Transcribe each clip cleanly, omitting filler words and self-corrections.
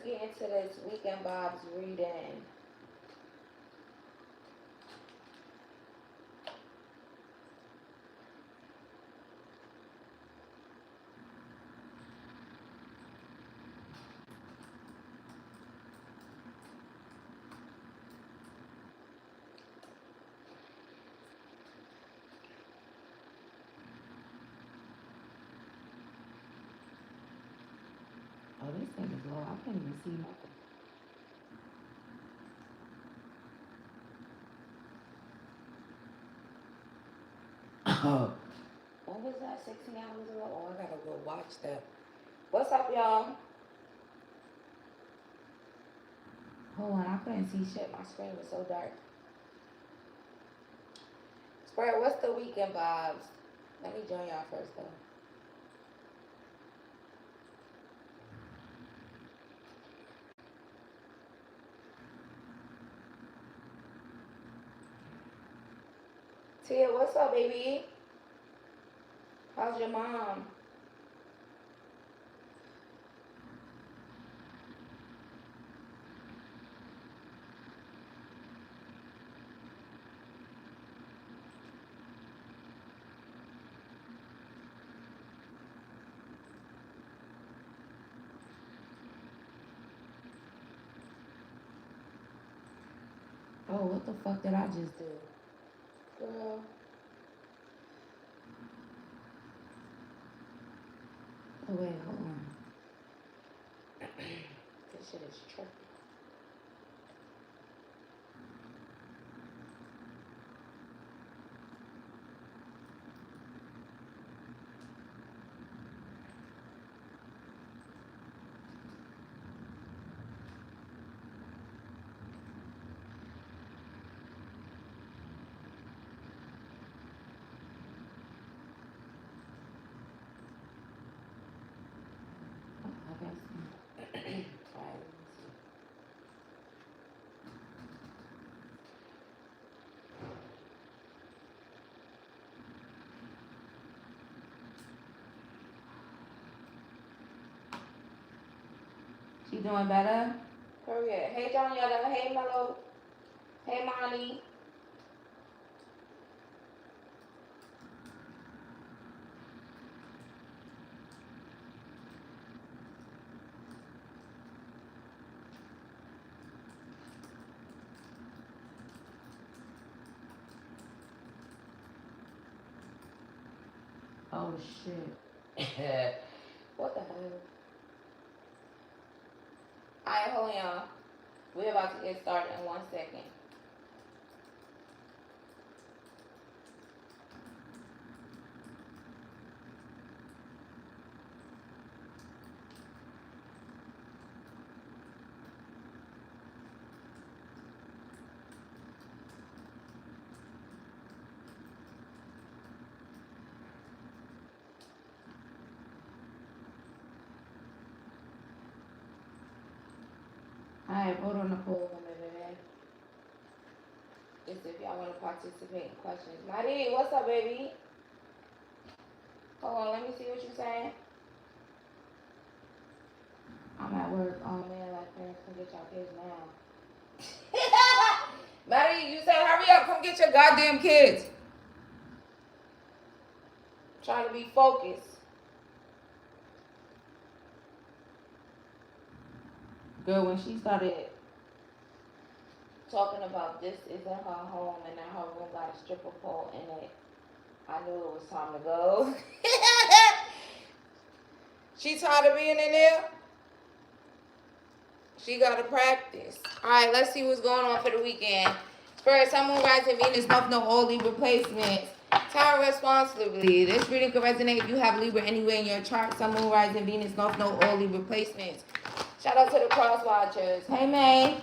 get into this weekend vibes reading. Oh, this thing is low. I can't even see nothing. Oh. What was that? 16 hours ago? Oh, I gotta go watch that. What's up, y'all? Hold on, I couldn't see shit. My screen was so dark. Spread, what's the weekend vibes? Let me join y'all first, though. Tia, what's up, baby? How's your mom? Oh, what the fuck did I just do? Girl. Oh, wait, hold on. This shit is trippy. She doing better? Period. Hey, Johnnyetta. Hey, Mello. Hey, Monty. Oh, shit. What the hell? Alright, hold on, y'all. We're about to get started in 1 second. Alright, vote on the poll a minute. Just if y'all want to participate in questions. Maddie, what's up, baby? Hold on, let me see what you're saying. I'm at work. Oh, man, like, parents can get y'all kids now. Maddie, you said hurry up. Come get your goddamn kids. Trying to be focused. Girl, when she started talking about this isn't her home and that her room got a stripper pole in it, I knew it was time to go. She tired of being in there? She got to practice. All right, let's see what's going on for the weekend. Spirit, Sun, Moon, Rising, Venus, North Node, all Libra placements. Tarot responsibly. This reading could resonate if you have Libra anywhere in your chart. Sun, Moon, Rising, Venus, North Node, all Libra placements. Shout out to the cross watchers. Hey, May.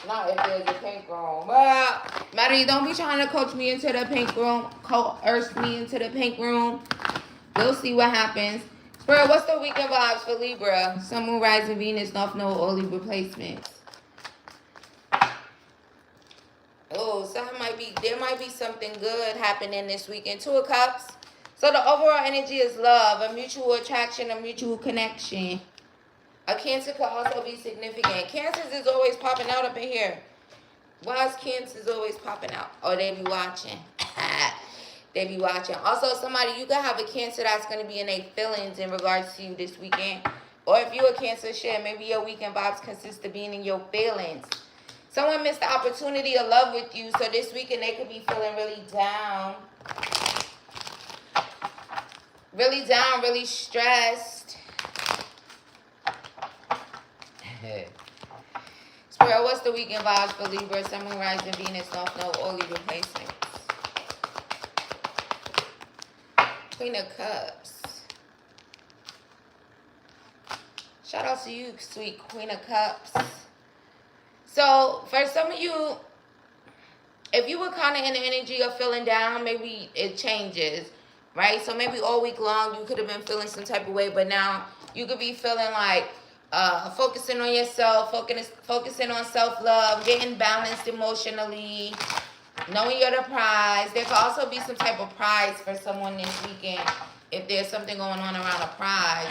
Not if there's a pink room. Maddie, don't be trying to coach me into the pink room. Coerce me into the pink room. We'll see what happens. Spirit, what's the weekend vibes for Libra? Sun, Moon, Rising, Venus, North Node, all Libra placements. Oh, there might be something good happening this weekend. 2 of Cups. So the overall energy is love, a mutual attraction, a mutual connection. A Cancer could also be significant. Cancers is always popping out up in here. Why is Cancers always popping out? Oh, they be watching. They be watching. Also, somebody, you could have a Cancer that's going to be in their feelings in regards to you this weekend. Or if you're a Cancer shit, maybe your weekend vibes consist of being in your feelings. Someone missed the opportunity of love with you, so this weekend they could be feeling really down. Really down, really stressed. Spirit, what's the weekend vibes for Libra, Sun, Moon, Rising, Venus, North Node, or Libra placements? Queen of Cups. Shout out to you, sweet Queen of Cups. So, for some of you, if you were kind of in the energy of feeling down, maybe it changes, right? So, maybe all week long, you could have been feeling some type of way, but now you could be feeling like focusing on yourself, focusing on self-love, getting balanced emotionally, knowing you're the prize. There could also be some type of prize for someone this weekend if there's something going on around a prize.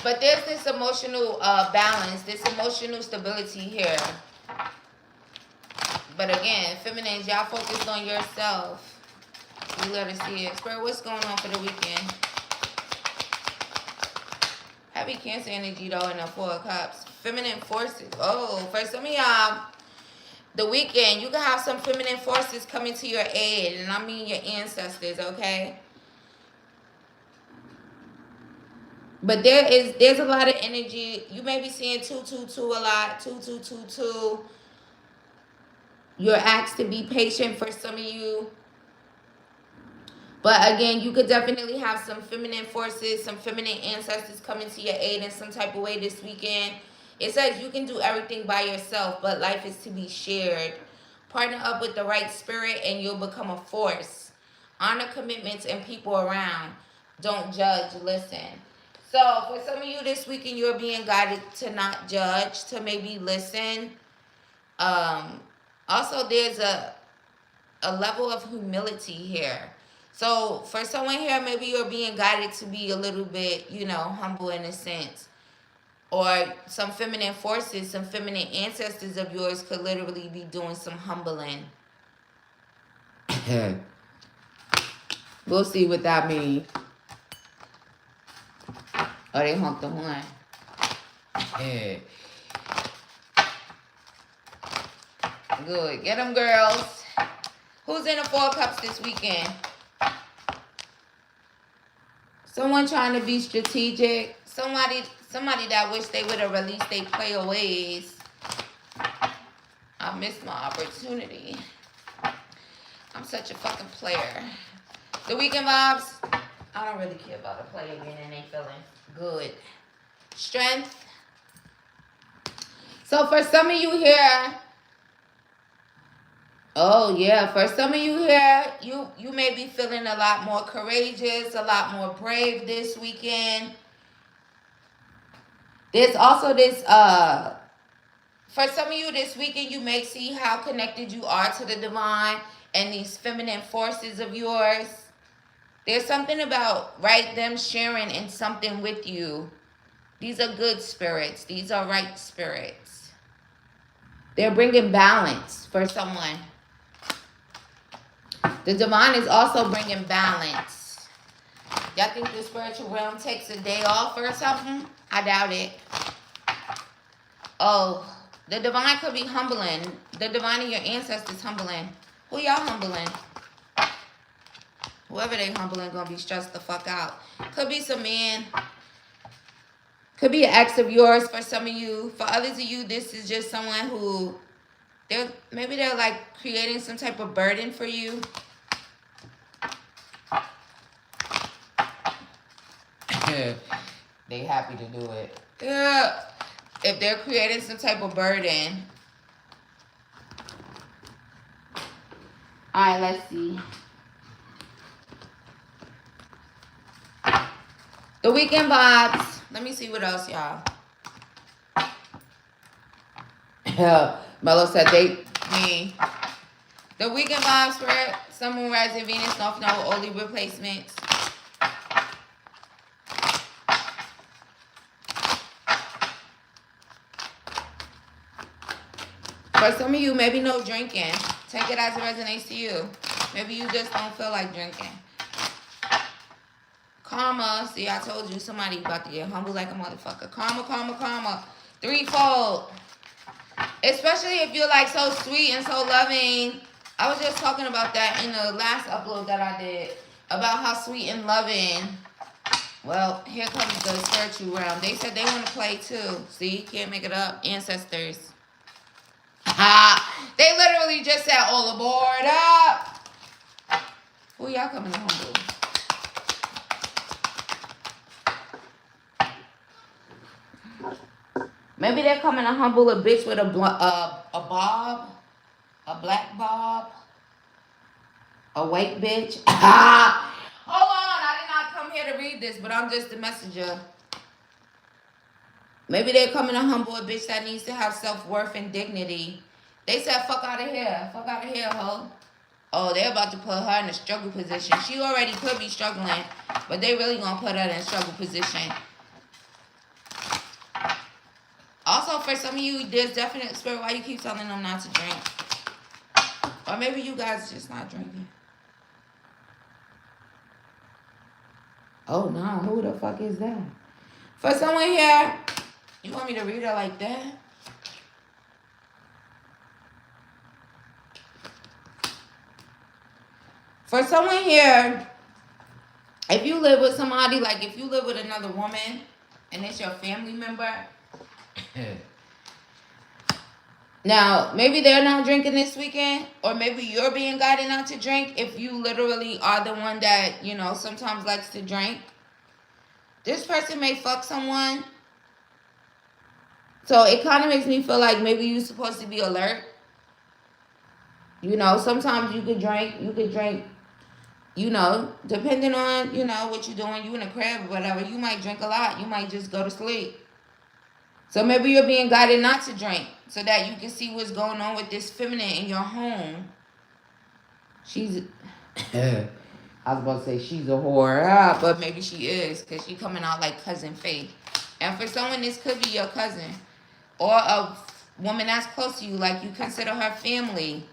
But there's this emotional balance, this emotional stability here. But again, feminines, y'all focused on yourself. You let us see it. Spirit, what's going on for the weekend? Heavy Cancer energy, though, in the Four of Cups. Feminine forces. Oh, for some of y'all, the weekend, you can have some feminine forces coming to your aid. And I mean your ancestors, okay? But there's a lot of energy. You may be seeing 222 a lot. 2222. You're asked to be patient for some of you. But again, you could definitely have some feminine forces, some feminine ancestors coming to your aid in some type of way this weekend. It says you can do everything by yourself, but life is to be shared. Partner up with the right spirit and you'll become a force. Honor commitments and people around. Don't judge, listen. So for some of you this weekend, you're being guided to not judge, to maybe listen. Also, there's a level of humility here. So for someone here, maybe you're being guided to be a little bit, humble in a sense. Or some feminine forces, some feminine ancestors of yours could literally be doing some humbling. We'll see what that means. Oh, they honked the horn. Good. Get them, girls. Who's in the Four Cups this weekend? Someone trying to be strategic. Somebody that wish they would have released their player ways. I missed my opportunity. I'm such a fucking player. The weekend vibes. I don't really care about a player being in their feelings. Good. Strength. So for some of you here, oh yeah, for some of you here, you may be feeling a lot more courageous, a lot more brave this weekend. There's also this, for some of you this weekend, you may see how connected you are to the divine and these feminine forces of yours. There's something about, right, them sharing in something with you. These are good spirits. These are right spirits. They're bringing balance for someone. The divine is also bringing balance. Y'all think the spiritual realm takes a day off or something? I doubt it. Oh, the divine could be humbling. The divine and your ancestors humbling. Who y'all humbling? Whoever they humbling gonna be stressed the fuck out. Could be some man. Could be an ex of yours for some of you. For others of you, this is just someone who maybe they're like creating some type of burden for you. They happy to do it. Yeah. If they're creating some type of burden. All right, let's see. The weekend vibes. Let me see what else, y'all. Mello said me. The weekend vibes for Sun, Moon, Rising, Venus, North Node, all Libra placements. For some of you, maybe no drinking. Take it as it resonates to you. Maybe you just don't feel like drinking. Karma. See, I told you somebody about to get humble like a motherfucker. Karma, karma, karma. Threefold. Especially if you're like so sweet and so loving. I was just talking about that in the last upload that I did. About how sweet and loving. Well, here comes the spiritual realm. They said they want to play too. See, can't make it up. Ancestors. They literally just said all aboard up. Who y'all coming to humble? Maybe they're coming to humble a bitch with a bob, a black bob, a white bitch. Hold on, I did not come here to read this, but I'm just the messenger. Maybe they're coming to humble a bitch that needs to have self-worth and dignity. They said, fuck out of here. Fuck out of here, ho. Oh, they're about to put her in a struggle position. She already could be struggling, but they really gonna put her in a struggle position. Also, for some of you, there's definite spirit why you keep telling them not to drink. Or maybe you guys just not drinking. Oh, no. Who the fuck is that? For someone here, you want me to read it like that? For someone here, if you live with somebody, like if you live with another woman and it's your family member, now, maybe they're not drinking this weekend, or maybe you're being guided not to drink if you literally are the one that, you know, sometimes likes to drink. This person may fuck someone. So it kind of makes me feel like maybe you're supposed to be alert. You know, sometimes you could drink, you know, depending on, you know, what you're doing, you in a crib or whatever, you might drink a lot, you might just go to sleep. So maybe you're being guided not to drink so that you can see what's going on with this feminine in your home. She's, I was about to say she's a whore, but maybe she is because she's coming out like Cousin Faith. And for someone, this could be your cousin or a woman that's close to you, like you consider her family.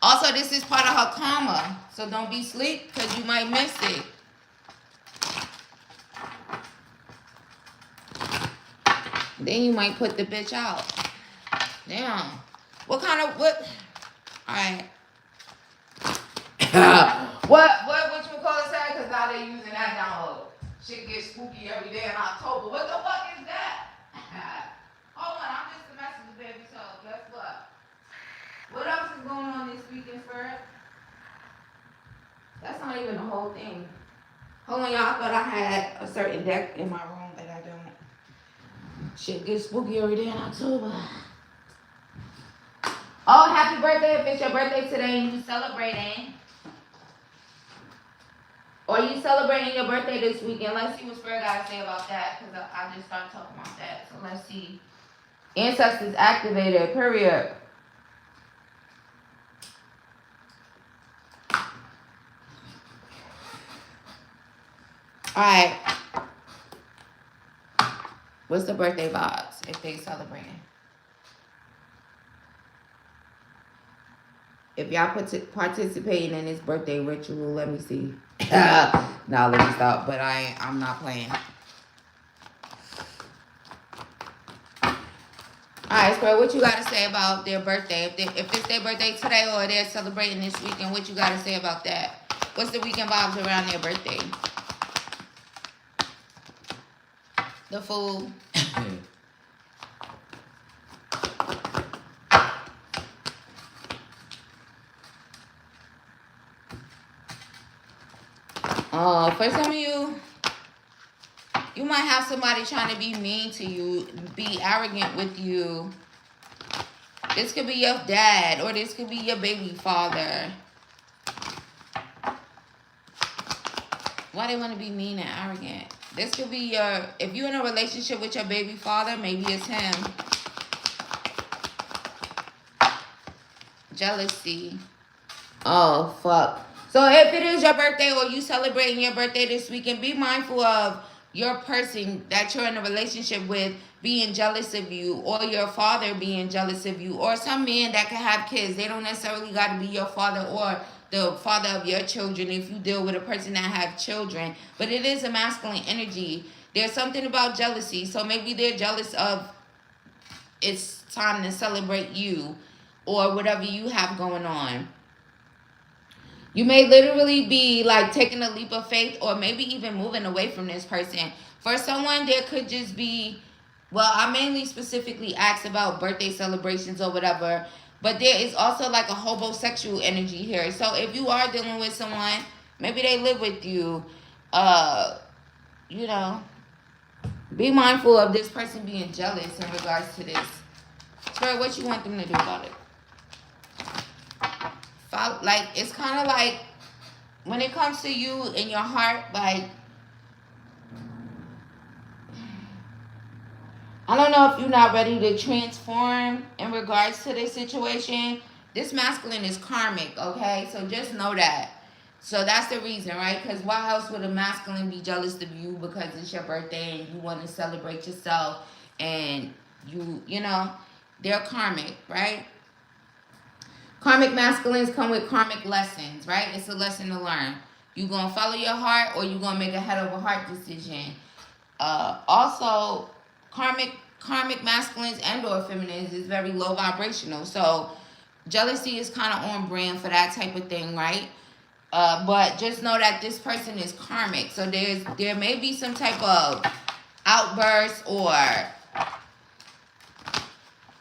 Also, this is part of her karma, so don't be asleep because you might miss it. Then you might put the bitch out. Damn. What? Alright. what you call it that? Because now they're using that download. Shit gets spooky every day in October. What the fuck is that? Hold on, I'm just a messenger, baby. So, guess what? What else is going on this weekend, Spirit? That's not even the whole thing. Hold on, y'all. I thought I had a certain deck in my room, but I don't. Shit gets spooky every day in October. Oh, happy birthday if it's your birthday today and you celebrating. Or you celebrating your birthday this weekend. Let's see what Spirit got to say about that, because I just started talking about that. So let's see. Ancestors activated, period. Alright. What's the birthday vibes if they celebrating? If y'all participating in this birthday ritual, let me see. Now let me stop. But I'm not playing. Alright, Spirit, what you got to say about their birthday? If it's their birthday today or they're celebrating this weekend, what you got to say about that? What's the weekend vibes around their birthday? The food. For some of you, you might have somebody trying to be mean to you, be arrogant with you. This could be your dad or this could be your baby father. Why they want to be mean and arrogant? This could be if you're in a relationship with your baby father, maybe it's him. Jealousy. Oh, fuck. So if it is your birthday or you celebrating your birthday this weekend, be mindful of your person that you're in a relationship with being jealous of you, or your father being jealous of you, or some men that can have kids. They don't necessarily got to be your father or the father of your children if you deal with a person that have children. But it is a masculine energy. There's something about jealousy. So maybe they're jealous of it's time to celebrate you or whatever you have going on. You may literally be like taking a leap of faith or maybe even moving away from this person. For someone, there could just be, well, I mainly specifically asked about birthday celebrations or whatever, but there is also like a homosexual energy here. So if you are dealing with someone, maybe they live with you, you know, be mindful of this person being jealous in regards to this. Spirit, what you want them to do about it? Like, it's kind of like when it comes to you in your heart, like, I don't know if you're not ready to transform in regards to this situation. This masculine is karmic, okay? So just know that. So that's the reason, right? Because why else would a masculine be jealous of you because it's your birthday and you want to celebrate yourself and you know, they're karmic, right? Karmic masculines come with karmic lessons, right? It's a lesson to learn. You going to follow your heart or you going to make a head over heart decision. Also, karmic masculines and or feminines is very low vibrational. So jealousy is kind of on brand for that type of thing, right? But just know that this person is karmic. So there may be some type of outburst, or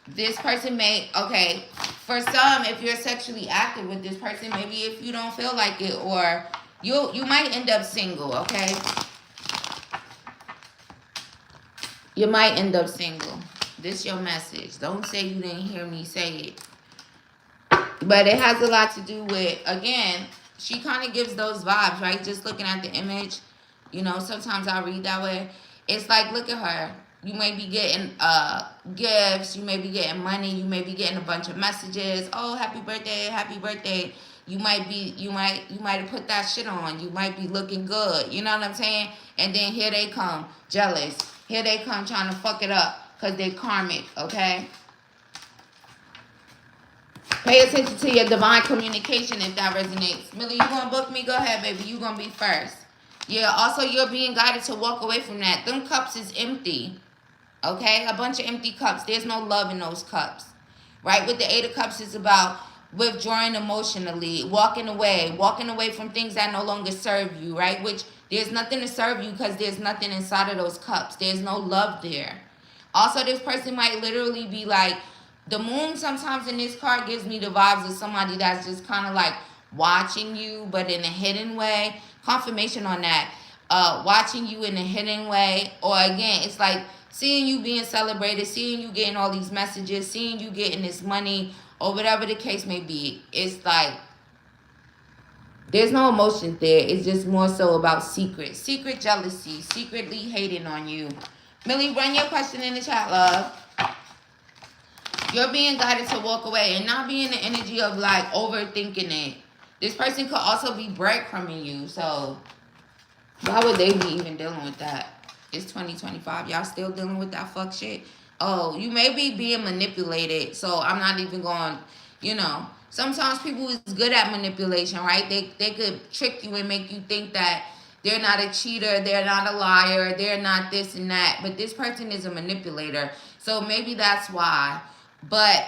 this person may, okay, for some, if you're sexually active with this person, maybe if you don't feel like it, or you might end up single, okay? You might end up single. This your message. Don't say you didn't hear me say it. But it has a lot to do with, again, she kind of gives those vibes, right? Just looking at the image, you know, sometimes I read that way. It's like, look at her. You may be getting gifts. You may be getting money. You may be getting a bunch of messages. Oh, happy birthday, happy birthday. You might have put that shit on. You might be looking good. You know what I'm saying? And then here they come, jealous. Here they come trying to fuck it up because they're karmic, okay? Pay attention to your divine communication if that resonates. Millie, you going to book me? Go ahead, baby. You going to be first. Yeah, also you're being guided to walk away from that. Them cups is empty. Okay? A bunch of empty cups. There's no love in those cups. Right? With the 8 of Cups, it's about withdrawing emotionally, walking away from things that no longer serve you, right? Which there's nothing to serve you because there's nothing inside of those cups. There's no love there. Also, this person might literally be like, the moon sometimes in this card gives me the vibes of somebody that's just kind of like watching you, but in a hidden way. Confirmation on that. Watching you in a hidden way. Or again, it's like seeing you being celebrated, seeing you getting all these messages, seeing you getting this money, or whatever the case may be. It's like there's no emotion there. It's just more so about secret jealousy, secretly hating on you. Millie, run your question in the chat, love. You're being guided to walk away and not be in the energy of like overthinking it. This person could also be breadcrumbing you. So why would they be even dealing with that? It's 2025. Y'all still dealing with that fuck shit? Oh, you may be being manipulated. So I'm not even going, you know. Sometimes people is good at manipulation, right? They could trick you and make you think that they're not a cheater, they're not a liar, they're not this and that. But this person is a manipulator. So maybe that's why. But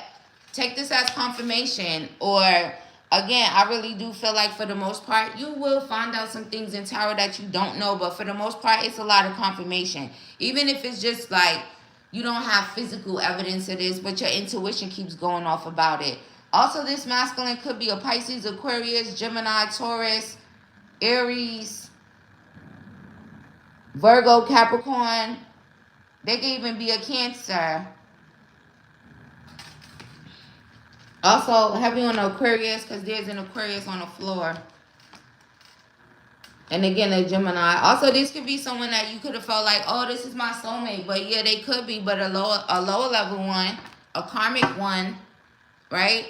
take this as confirmation. Or, again, I really do feel like for the most part, you will find out some things in tarot that you don't know. But for the most part, it's a lot of confirmation. Even if it's just like you don't have physical evidence of this, but your intuition keeps going off about it. Also, this masculine could be a Pisces, Aquarius, Gemini, Taurus, Aries, Virgo, Capricorn. They could even be a Cancer. Also, heavy on the Aquarius because there's an Aquarius on the floor. And again, a Gemini. Also, this could be someone that you could have felt like, oh, this is my soulmate. But yeah, they could be, but a lower level one, a karmic one, right?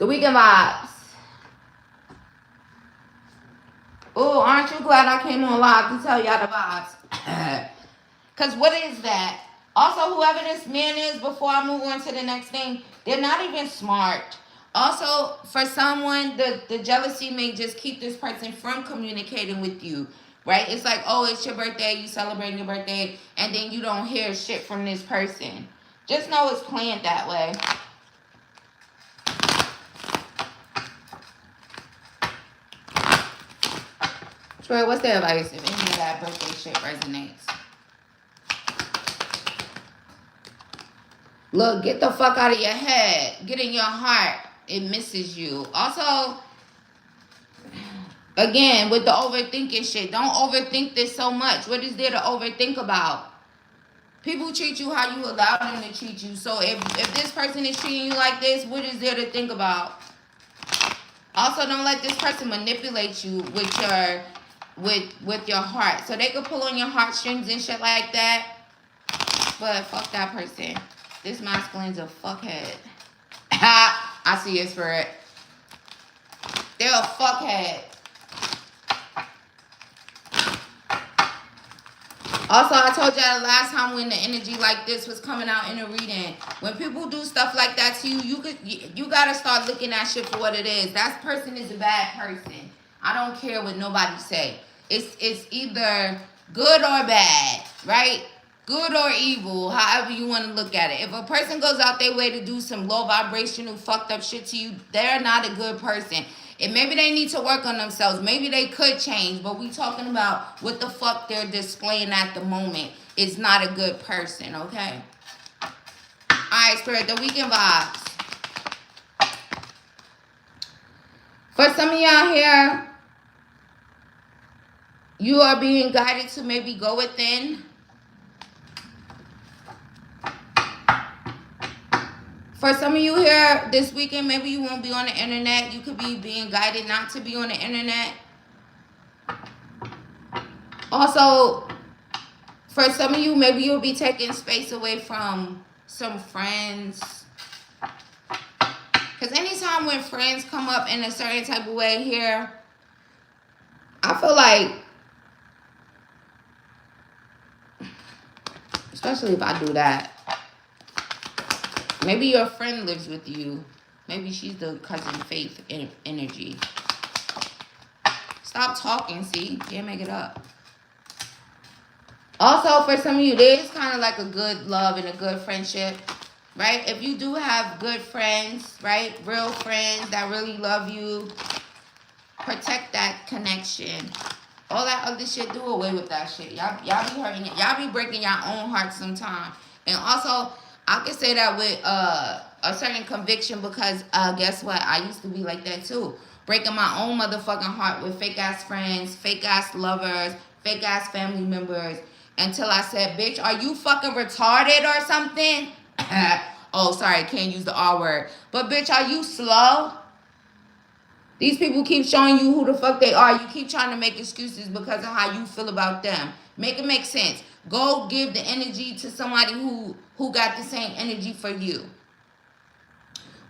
The weekend vibes. Oh, aren't you glad I came on live to tell y'all the vibes? Because what is that? Also, whoever this man is, before I move on to the next thing, they're not even smart. Also, for someone, the jealousy may just keep this person from communicating with you, right? It's like, oh, it's your birthday, you celebrating your birthday, and then you don't hear shit from this person. Just know it's planned that way. Troy, what's the advice if any of that birthday shit resonates? Look, get the fuck out of your head. Get in your heart. It misses you. Also, again, with the overthinking shit, don't overthink this so much. What is there to overthink about? People treat you how you allow them to treat you. So if this person is treating you like this, what is there to think about? Also, don't let this person manipulate you with your heart. So they could pull on your heartstrings and shit like that. But fuck that person. This masculine's a fuckhead. I see it, Spirit. They're a fuckhead. Also, I told y'all the last time when the energy like this was coming out in a reading. When people do stuff like that to you, you gotta start looking at shit for what it is. That person is a bad person. I don't care what nobody say. It's either good or bad, right? Good or evil, however you want to look at it. If a person goes out their way to do some low vibrational fucked up shit to you, they're not a good person. And maybe they need to work on themselves. Maybe they could change, but we talking about what the fuck they're displaying at the moment is not a good person, okay? Alright, Spirit, the weekend vibes. For some of y'all here, you are being guided to maybe go within. For some of you here this weekend, maybe you won't be on the internet. You could be being guided not to be on the internet. Also, for some of you, maybe you'll be taking space away from some friends. Because anytime when friends come up in a certain type of way here, I feel like, especially if I do that, maybe your friend lives with you. Maybe she's the cousin Faith energy. Stop talking, see? Can't make it up. Also, for some of you, there is kind of like a good love and a good friendship, right? If you do have good friends, right? Real friends that really love you, protect that connection. All that other shit, do away with that shit. Y'all be hurting it. Y'all be breaking your own heart sometimes. And also, I can say that with a certain conviction because guess what? I used to be like that too. Breaking my own motherfucking heart with fake-ass friends, fake-ass lovers, fake-ass family members. Until I said, bitch, are you fucking retarded or something? Oh, sorry, can't use the R word. But bitch, are you slow? These people keep showing you who the fuck they are. You keep trying to make excuses because of how you feel about them. Make it make sense. Go give the energy to somebody who got the same energy for you.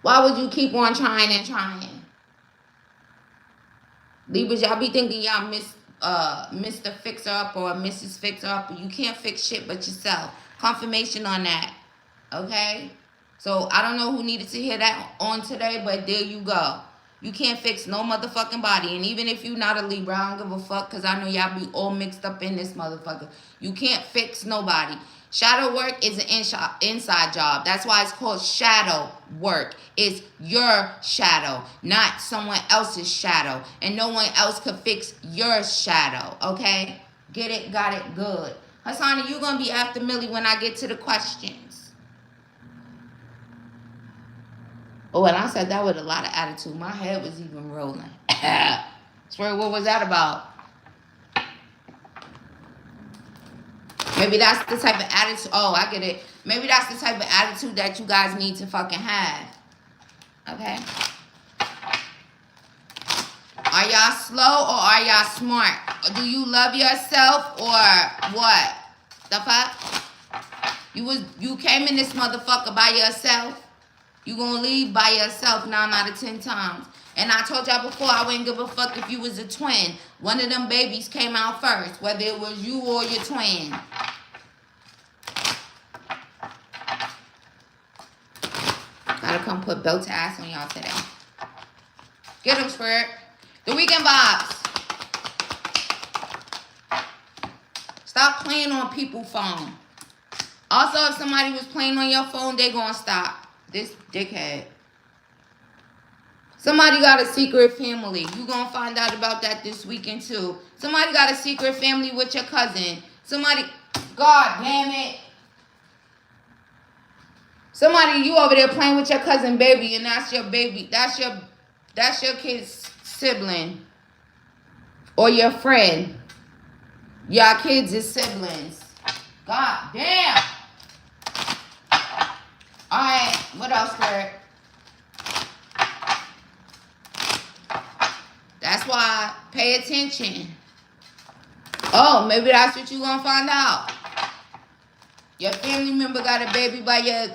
Why would you keep on trying and trying? Libras, y'all be thinking y'all Mr. Fixer Up or Mrs. Fixer Up, but you can't fix shit but yourself. Confirmation on that. Okay? So I don't know who needed to hear that on today, but there you go. You can't fix no motherfucking body. And even if you're not a Libra, I don't give a fuck because I know y'all be all mixed up in this motherfucker. You can't fix nobody. Shadow work is an inside job. That's why it's called shadow work. It's your shadow, not someone else's shadow. And no one else could fix your shadow, okay? Get it? Got it? Good. Hassani, you're going to be after Millie when I get to the questions. Oh, and I said that with a lot of attitude. My head was even rolling. Swear, what was that about? Maybe that's the type of attitude. Oh, I get it. Maybe that's the type of attitude that you guys need to fucking have. Okay? Are y'all slow or are y'all smart? Do you love yourself or what? The fuck? You came in this motherfucker by yourself? You gonna leave by yourself 9 out of 10 times. And I told y'all before, I wouldn't give a fuck if you was a twin. One of them babies came out first, whether it was you or your twin. Gotta come put belt ass on y'all today. Get them, Spirit. The weekend vibes. Stop playing on people's phone. Also, if somebody was playing on your phone, they gonna stop. This dickhead. Somebody got a secret family. You gonna find out about that this weekend too. Somebody got a secret family with your cousin. Somebody, God damn it. Somebody, you over there playing with your cousin baby, and that's your baby. That's your kid's sibling. Or your friend. Y'all kids is siblings. God damn. Alright, what else, Kurt? That's why, pay attention. Oh, maybe that's what you gonna find out. Your family member got a baby by your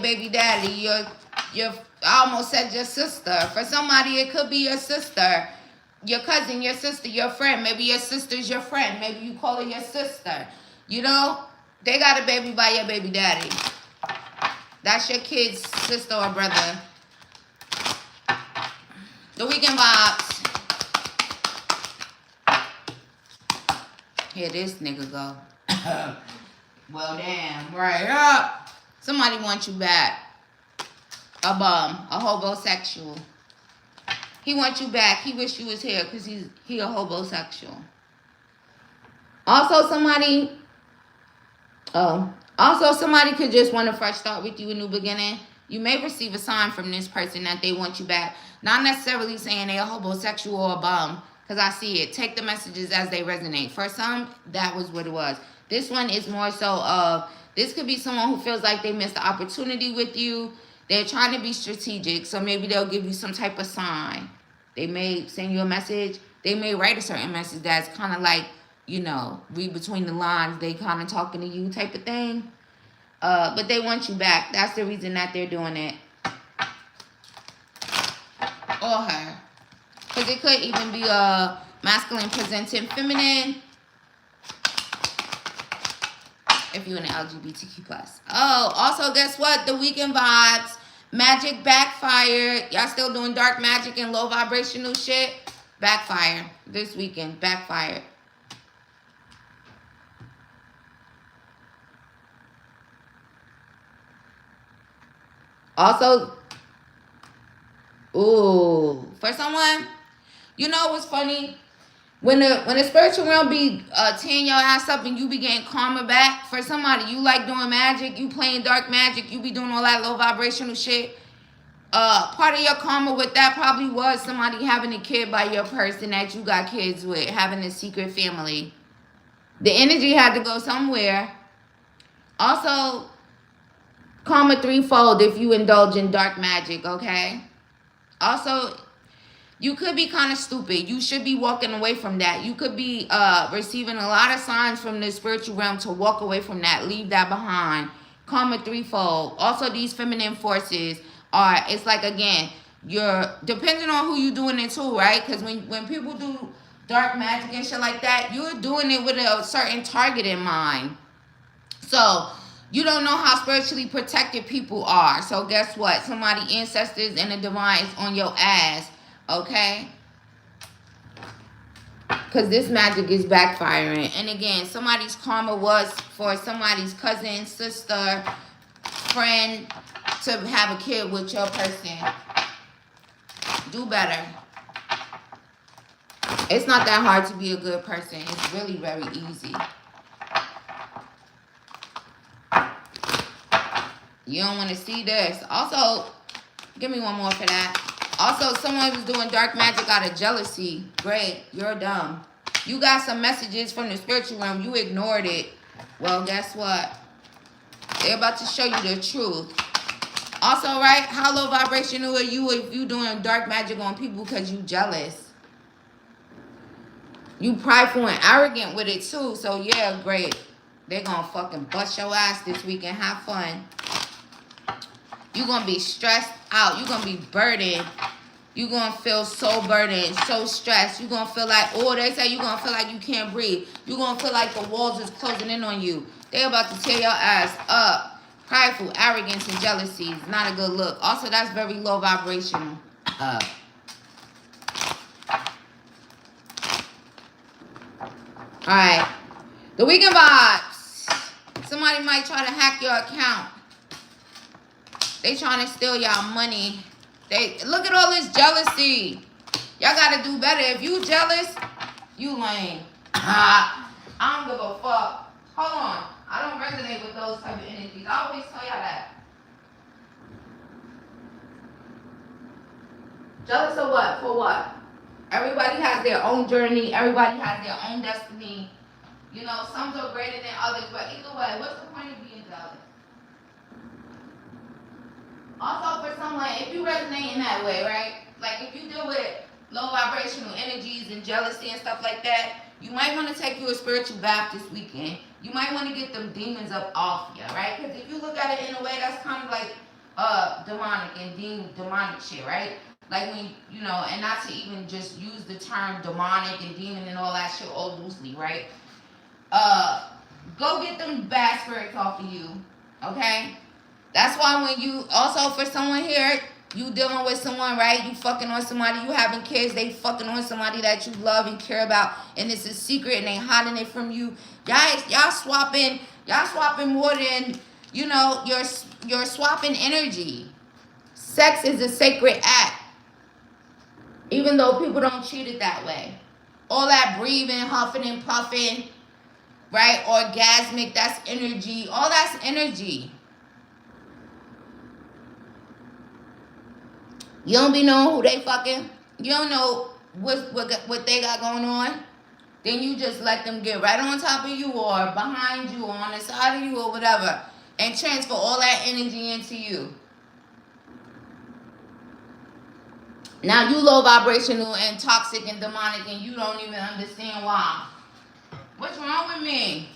baby daddy. Your I almost said your sister. For somebody, it could be your sister, your cousin, your sister, your friend. Maybe your sister's your friend. Maybe you call her your sister. You know, they got a baby by your baby daddy. That's your kid's sister or brother. The weekend vibes. Here this nigga go. Well, damn. Right up. Somebody wants you back. A bum. A homosexual. He wants you back. He wish you was here because he a homosexual. Also, somebody could just want a fresh start with you, a new beginning. You may receive a sign from this person that they want you back. Not necessarily saying they're a homosexual or a bum, because I see it. Take the messages as they resonate. For some, that was what it was. This one is more so of, this could be someone who feels like they missed the opportunity with you. They're trying to be strategic, so maybe they'll give you some type of sign. They may send you a message. They may write a certain message that's kind of like, you know, read between the lines. They kind of talking to you type of thing. But they want you back. That's the reason that they're doing it. Or her. Because it could even be a masculine presenting feminine. If you're in the LGBTQ+. Oh, also guess what? The weekend vibes. Magic backfired. Y'all still doing dark magic and low vibrational shit? Backfire. This weekend. Backfired. Also, ooh, for someone, you know what's funny? When the spiritual realm be tearing your ass up and you be getting karma back, for somebody, you like doing magic, you playing dark magic, you be doing all that low vibrational shit. Part of your karma with that probably was somebody having a kid by your person that you got kids with, having a secret family. The energy had to go somewhere. Also, karma threefold if you indulge in dark magic, okay? Also, you could be kind of stupid. You should be walking away from that. You could be receiving a lot of signs from the spiritual realm to walk away from that. Leave that behind. Karma threefold. Also, these feminine forces are, it's like, again, you're, depending on who you're doing it to, right? Because when people do dark magic and shit like that, you're doing it with a certain target in mind. So, you don't know how spiritually protected people are. So, guess what? Somebody, ancestors and the divine is on your ass. Okay? Because this magic is backfiring. And again, somebody's karma was for somebody's cousin, sister, friend to have a kid with your person. Do better. It's not that hard to be a good person. It's really very easy. You don't want to see this. Also, give me one more for that. Also, someone was doing dark magic out of jealousy. Great. You're dumb. You got some messages from the spiritual realm. You ignored it. Well, guess what? They're about to show you the truth. Also, right? How low vibrational are you if you doing dark magic on people because you jealous? You prideful and arrogant with it too. So, yeah, great. They're going to fucking bust your ass this week and have fun. You're going to be stressed out. You're going to be burdened. You're going to feel so burdened, so stressed. You're going to feel like, oh, they say you're going to feel like you can't breathe. You're going to feel like the walls is closing in on you. They're about to tear your ass up. Prideful, arrogance, and jealousy is not a good look. Also, that's very low vibrational. Alright. The weekend vibes. Somebody might try to hack your account. They trying to steal y'all money. Look at all this jealousy. Y'all gotta do better. If you jealous, you lame. I don't give a fuck. Hold on. I don't resonate with those type of energies. I always tell y'all that. Jealous of what? For what? Everybody has their own journey. Everybody has their own destiny. You know, some are greater than others. But either way, what's the point of being jealous? Also, for someone, if you resonate in that way, right? Like, if you deal with low vibrational energies and jealousy and stuff like that, you might want to take you a spiritual bath this weekend. You might want to get them demons up off you, right? Because if you look at it in a way, that's kind of like demonic and demonic shit, right? Like when, you know, and not to even just use the term demonic and demon and all that shit all loosely, right? Go get them bad spirits off of you, okay? That's why when you, also for someone here, you dealing with someone, right? You fucking on somebody, you having kids, they fucking on somebody that you love and care about, and it's a secret and they hiding it from you. Y'all swapping more than, you know, you're swapping energy. Sex is a sacred act. Even though people don't treat it that way. All that breathing, huffing and puffing, right? Orgasmic, that's energy. All that's energy. You don't be knowing who they fucking. You don't know what they got going on. Then you just let them get right on top of you or behind you or on the side of you or whatever. And transfer all that energy into you. Now you low vibrational and toxic and demonic and you don't even understand why. What's wrong with me?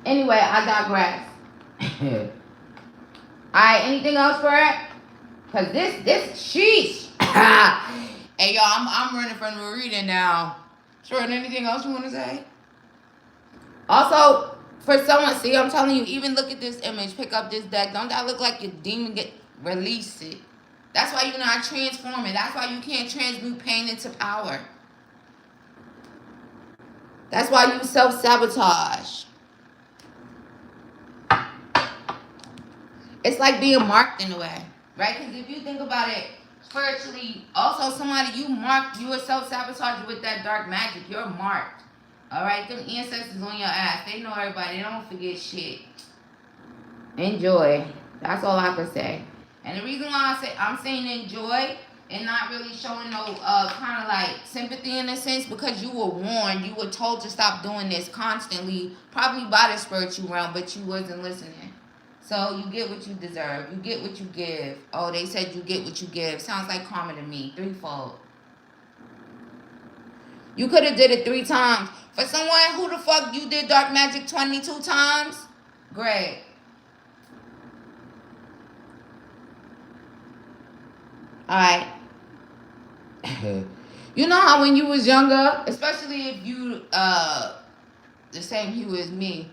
Anyway, I digress. Alright, anything else for it? Cause this sheesh. Hey y'all, I'm running from the reading now. Sure, anything else you want to say? Also, for someone, see, I'm telling you, even look at this image, pick up this deck. Don't that look like your demon release it? That's why you're not transforming. That's why you can't transmute pain into power. That's why you self-sabotage. It's like being marked in a way, right? Because if you think about it spiritually, also somebody you are self-sabotaging with that dark magic. You're marked. All right? Them ancestors on your ass. They know everybody. They don't forget shit. Enjoy. That's all I can say. And the reason why I'm saying enjoy and not really showing no kind of like sympathy in a sense, because you were warned, you were told to stop doing this constantly, probably by the spiritual realm, but you wasn't listening. So you get what you deserve. You get what you give. Oh, they said you get what you give. Sounds like karma to me. Threefold. You could have did it 3 times. For someone who the fuck you did dark magic 22 times, great. Alright. You know how when you was younger, especially if you the same hue as me,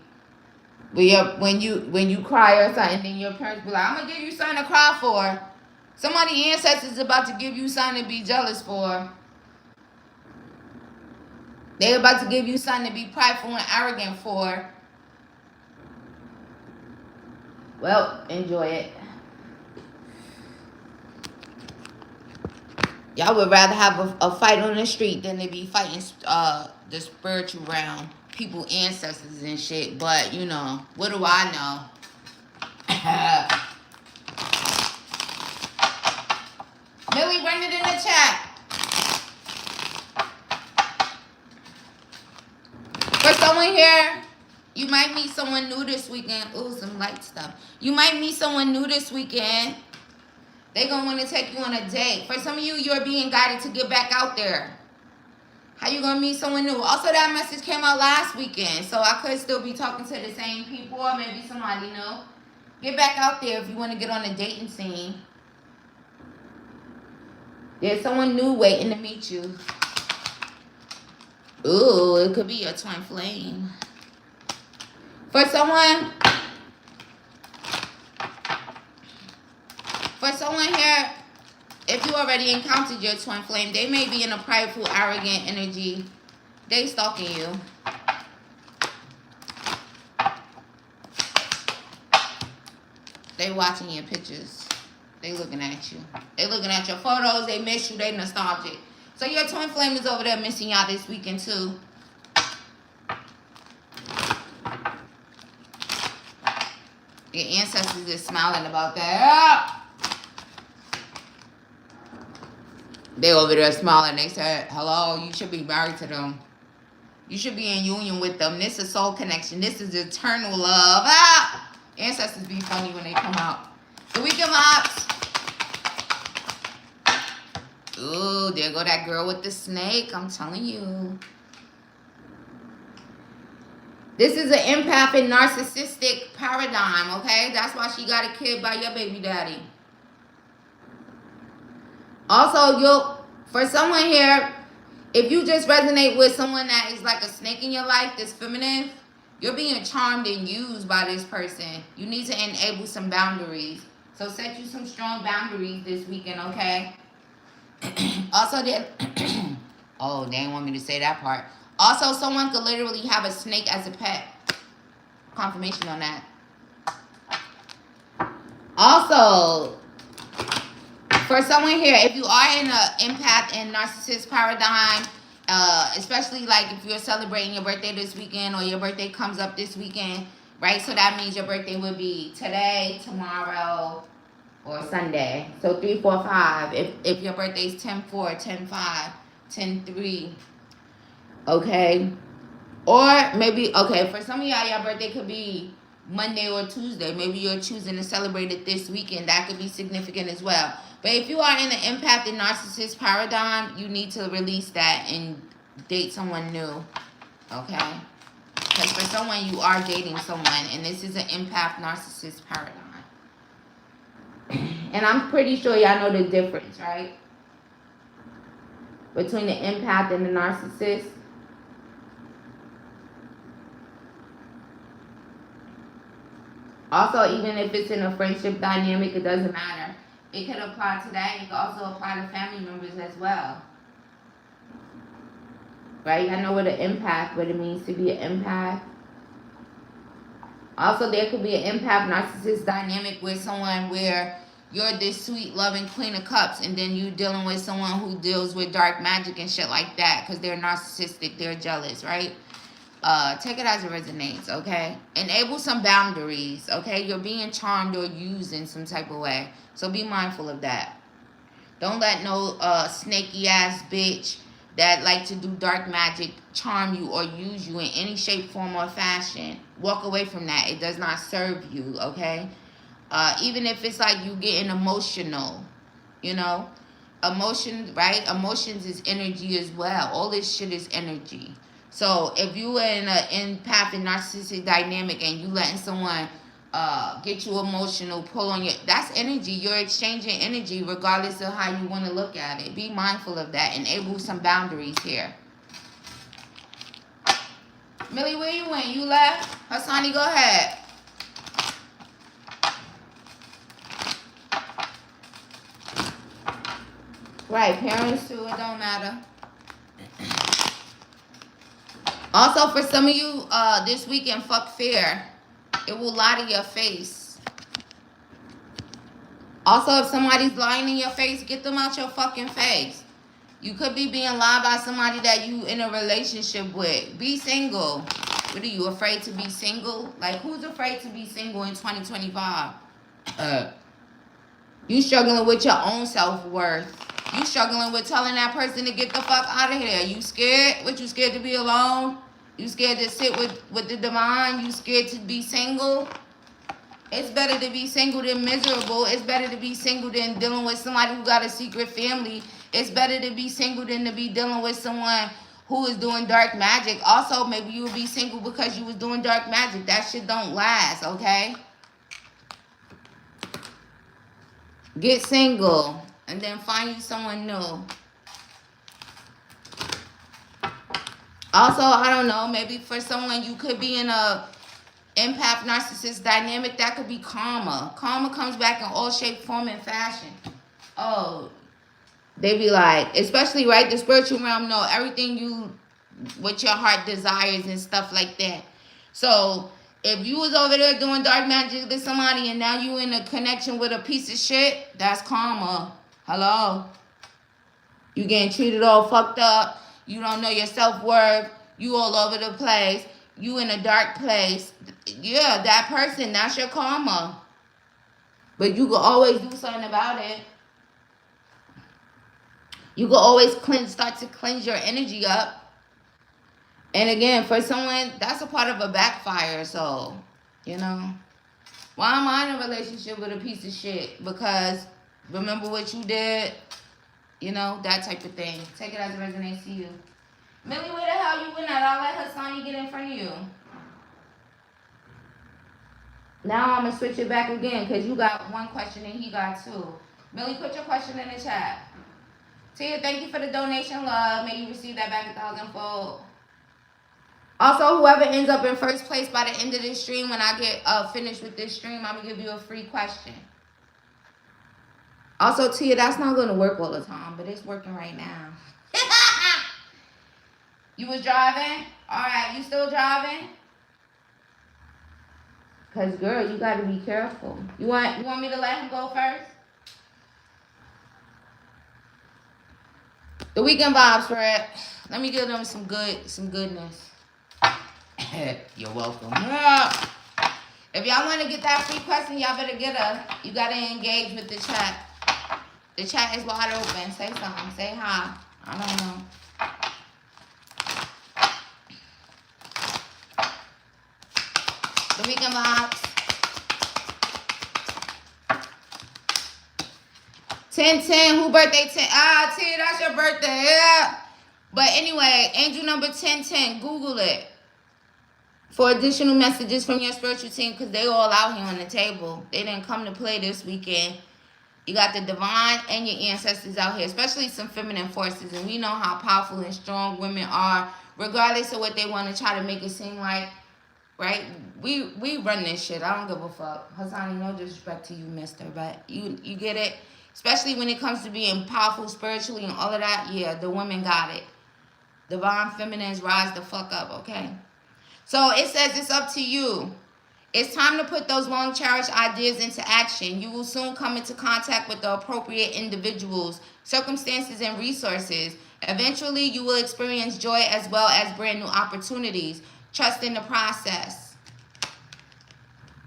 when you cry or something, then your parents be like, I'm gonna give you something to cry for. Somebody ancestors about to give you something to be jealous for. They're about to give you something to be prideful and arrogant for. Well, enjoy it. Y'all would rather have a fight on the street than to be fighting the spiritual realm. People, ancestors and shit. But, you know, what do I know? Millie, bring it in the chat. For someone here, you might meet someone new this weekend. Ooh, some light stuff. You might meet someone new this weekend. They're going to want to take you on a date. For some of you, you're being guided to get back out there. How you going to meet someone new? Also, that message came out last weekend. So I could still be talking to the same people or maybe somebody new. Get back out there if you want to get on a dating scene. There's someone new waiting to meet you. Ooh, it could be your twin flame. For someone here, if you already encountered your twin flame, they may be in a prideful, arrogant energy. They stalking you. They watching your pictures. They looking at you. They looking at your photos. They miss you. They nostalgic. So your twin flame is over there missing y'all this weekend too. Your ancestors is smiling about that. They over there smiling. They said, hello, you should be married to them. You should be in union with them. This is soul connection. This is eternal love. Ancestors be funny when they come out. The weekend vibes. Ooh, there go that girl with the snake. I'm telling you. This is an empath and narcissistic paradigm, okay? That's why she got a kid by your baby daddy. Also, for someone here, if you just resonate with someone that is like a snake in your life, that's feminine, you're being charmed and used by this person. You need to enable some boundaries. So set you some strong boundaries this weekend, okay? Also, oh, they didn't want me to say that part. Also, someone could literally have a snake as a pet. Confirmation on that. Also, for someone here, if you are in an empath and narcissist paradigm, especially like if you're celebrating your birthday this weekend or your birthday comes up this weekend, right? So that means your birthday would be today, tomorrow, or Sunday. So 3, 4, 5. If your birthday is 10-4, 10-5, 10-3. Okay. Or maybe, okay, for some of y'all, your birthday could be Monday or Tuesday. Maybe you're choosing to celebrate it this weekend. That could be significant as well. But if you are in the empath and narcissist paradigm, you need to release that and date someone new. Okay? Because for someone, you are dating someone. And this is an empath narcissist paradigm. And I'm pretty sure y'all know the difference, right? Between the empath and the narcissist. Also, even if it's in a friendship dynamic, it doesn't matter. It could apply to that. It could also apply to family members as well. Right? I know what an empath, what it means to be an empath. Also, there could be an empath narcissist dynamic with someone where you're this sweet, loving queen of cups, and then you dealing with someone who deals with dark magic and shit like that because they're narcissistic, they're jealous, right? Take it as it resonates, okay? Enable some boundaries, okay? You're being charmed or used in some type of way. So be mindful of that. Don't let no snaky ass bitch that like to do dark magic charm you or use you in any shape, form, or fashion. Walk away from that. It does not serve you, okay? Even if it's like you getting emotional, you know? Emotions, right? Emotions is energy as well. All this shit is energy. So if you are in an empath and narcissistic dynamic and you letting someone get you emotional, pull on your, that's energy. You're exchanging energy regardless of how you want to look at it. Be mindful of that. Enable some boundaries here. Millie, where you went? You left? Hassani, go ahead. Right, parents too, it don't matter. Also, for some of you, this weekend, fuck fear. It will lie to your face. Also, if somebody's lying in your face, get them out your fucking face. You could be being lied by somebody that you in a relationship with. Be single. What are you, afraid to be single? Like, who's afraid to be single in 2025? You struggling with your own self-worth. You struggling with telling that person to get the fuck out of here. You scared? What, you scared to be alone? You scared to sit with the divine? You scared to be single? It's better to be single than miserable. It's better to be single than dealing with somebody who got a secret family. It's better to be single than to be dealing with someone who is doing dark magic. Also, maybe you will be single because you was doing dark magic. That shit don't last, okay? Get single. And then find you someone new. Also, I don't know, maybe for someone you could be in a empath narcissist dynamic, that could be karma. Karma comes back in all shape, form, and fashion. Oh, they be like, especially, right, the spiritual realm know everything you, what your heart desires and stuff like that. So if you was over there doing dark magic to somebody and now you in a connection with a piece of shit, that's karma. Hello? You getting treated all fucked up. You don't know your self-worth. You all over the place. You in a dark place. Yeah, that person, that's your karma. But you can always do something about it. You can always start to cleanse your energy up. And again, for someone, that's a part of a backfire. So, you know, why am I in a relationship with a piece of shit? Because remember what you did? You know, that type of thing. Take it as it resonates to you. Millie, where the hell you went at? I'll let Hassani get in front of you. Now I'm going to switch it back again because you got one question and he got two. Millie, put your question in the chat. Tia, thank you for the donation, love. May you receive that back 1,000-fold. Also, whoever ends up in first place by the end of this stream, when I get finished with this stream, I'm going to give you a free question. Also, Tia, that's not going to work all the time, but it's working right now. You was driving? All right, you still driving? Because, girl, you got to be careful. You want me to let him go first? The weekend vibes, Fred. Let me give them some goodness. You're welcome. If y'all want to get that free question, y'all better get her. You got to engage with the chat. The chat is wide open. Say something. Say hi. I don't know. The weekend vibes. 10-10. Who birthday 10? Ah, Tia, that's your birthday. Yeah. But anyway, angel number 1010. Google it for additional messages from your spiritual team because they all out here on the table. They didn't come to play this weekend. You got the divine and your ancestors out here, especially some feminine forces. And we know how powerful and strong women are, regardless of what they want to try to make it seem like, right? We run this shit. I don't give a fuck. Hassani, no disrespect to you, mister, but you get it? Especially when it comes to being powerful spiritually and all of that, yeah, the women got it. Divine feminines rise the fuck up, okay? So it says it's up to you. It's time to put those long cherished ideas into action. You will soon come into contact with the appropriate individuals, circumstances, and resources. Eventually, you will experience joy as well as brand new opportunities. Trust in the process.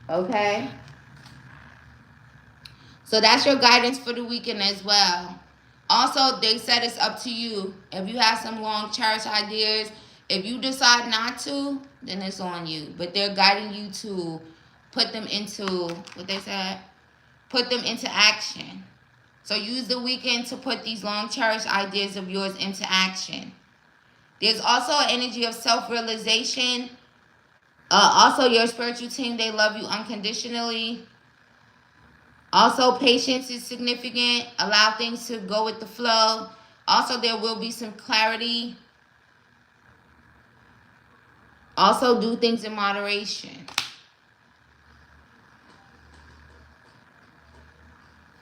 Okay? So that's your guidance for the weekend as well. Also, they said it's up to you. If you have some long cherished ideas, if you decide not to, then it's on you. But they're guiding you to put them into, what they said? Put them into action. So use the weekend to put these long cherished ideas of yours into action. There's also an energy of self-realization. Also, your spiritual team, they love you unconditionally. Also, patience is significant. Allow things to go with the flow. Also, there will be some clarity. Also, do things in moderation.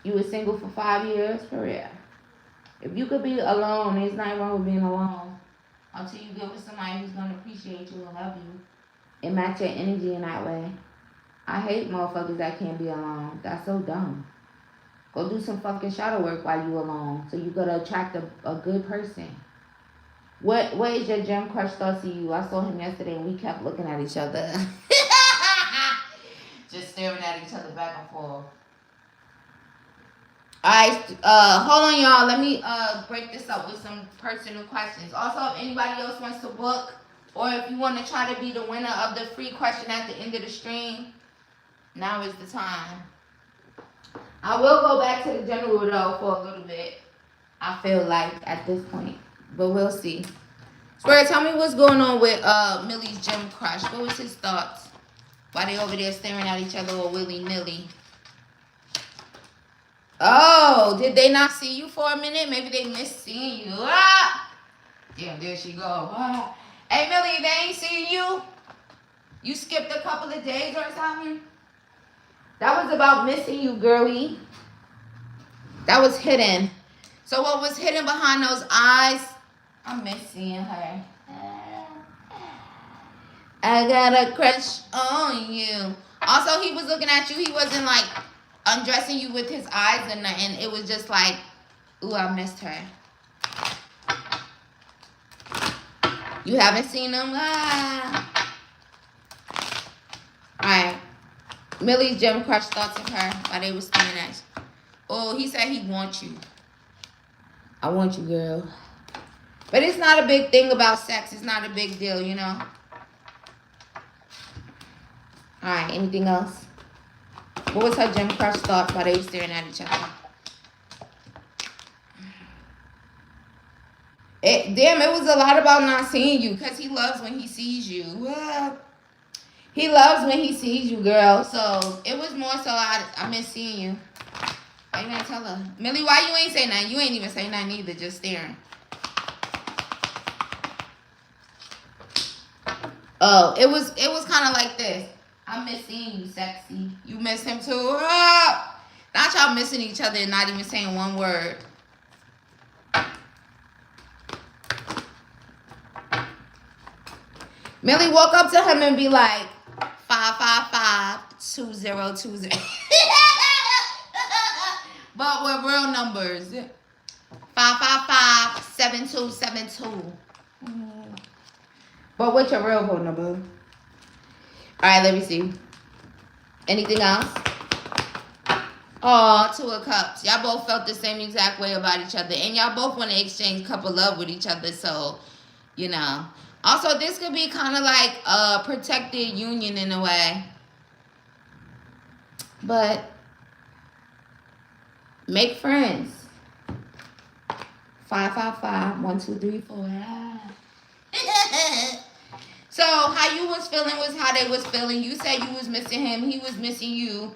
You were single for 5 years? For real. If you could be alone, there's nothing wrong with being alone. Until you get with somebody who's going to appreciate you and love you and match your energy in that way. I hate motherfuckers that can't be alone. That's so dumb. Go do some fucking shadow work while you alone so you gotta attract a good person. What is your gem crush thoughts to you? I saw him yesterday and we kept looking at each other. Just staring at each other back and forth. Alright, hold on y'all. Let me break this up with some personal questions. Also, if anybody else wants to book or if you want to try to be the winner of the free question at the end of the stream, now is the time. I will go back to the general though for a little bit. I feel like at this point, but we'll see. Spirit, tell me what's going on with Millie's gym crush. What was his thoughts? Why they over there staring at each other all willy-nilly? Oh, did they not see you for a minute? Maybe they missed seeing you. Ah! Damn, there she go. Ah. Hey, Millie, they ain't seeing you? You skipped a couple of days or something? That was about missing you, girlie. That was hidden. So what was hidden behind those eyes? I miss seeing her. I got a crush on you. Also, he was looking at you. He wasn't like undressing you with his eyes and nothing. It was just like, ooh, I missed her. You haven't seen him? Ah. Alright. Millie's gym crush thoughts of her while they were staring at you. Oh, he said he wants you. I want you, girl. But it's not a big thing about sex. It's not a big deal, you know? Alright, anything else? What was her gym crush thought while they were staring at each other? Damn, it was a lot about not seeing you because he loves when he sees you. He loves when he sees you, girl. So it was more so I miss seeing you. Why you ain't tell her? Millie, why you ain't say nothing? You ain't even say nothing either, just staring. Oh, it was kind of like this. I miss seeing you, sexy. You miss him too? Oh! Not y'all missing each other and not even saying one word. Millie walk up to him and be like, 555-2020. But with real numbers. 555-7272. But what's your real phone number? All right, let me see. Anything else? Oh, 2 of Cups. Y'all both felt the same exact way about each other. And y'all both want to exchange couple love with each other. So, you know. Also, this could be kind of like a protected union in a way. But make friends. 555-1234. So how you was feeling was how they was feeling. You said you was missing him. He was missing you.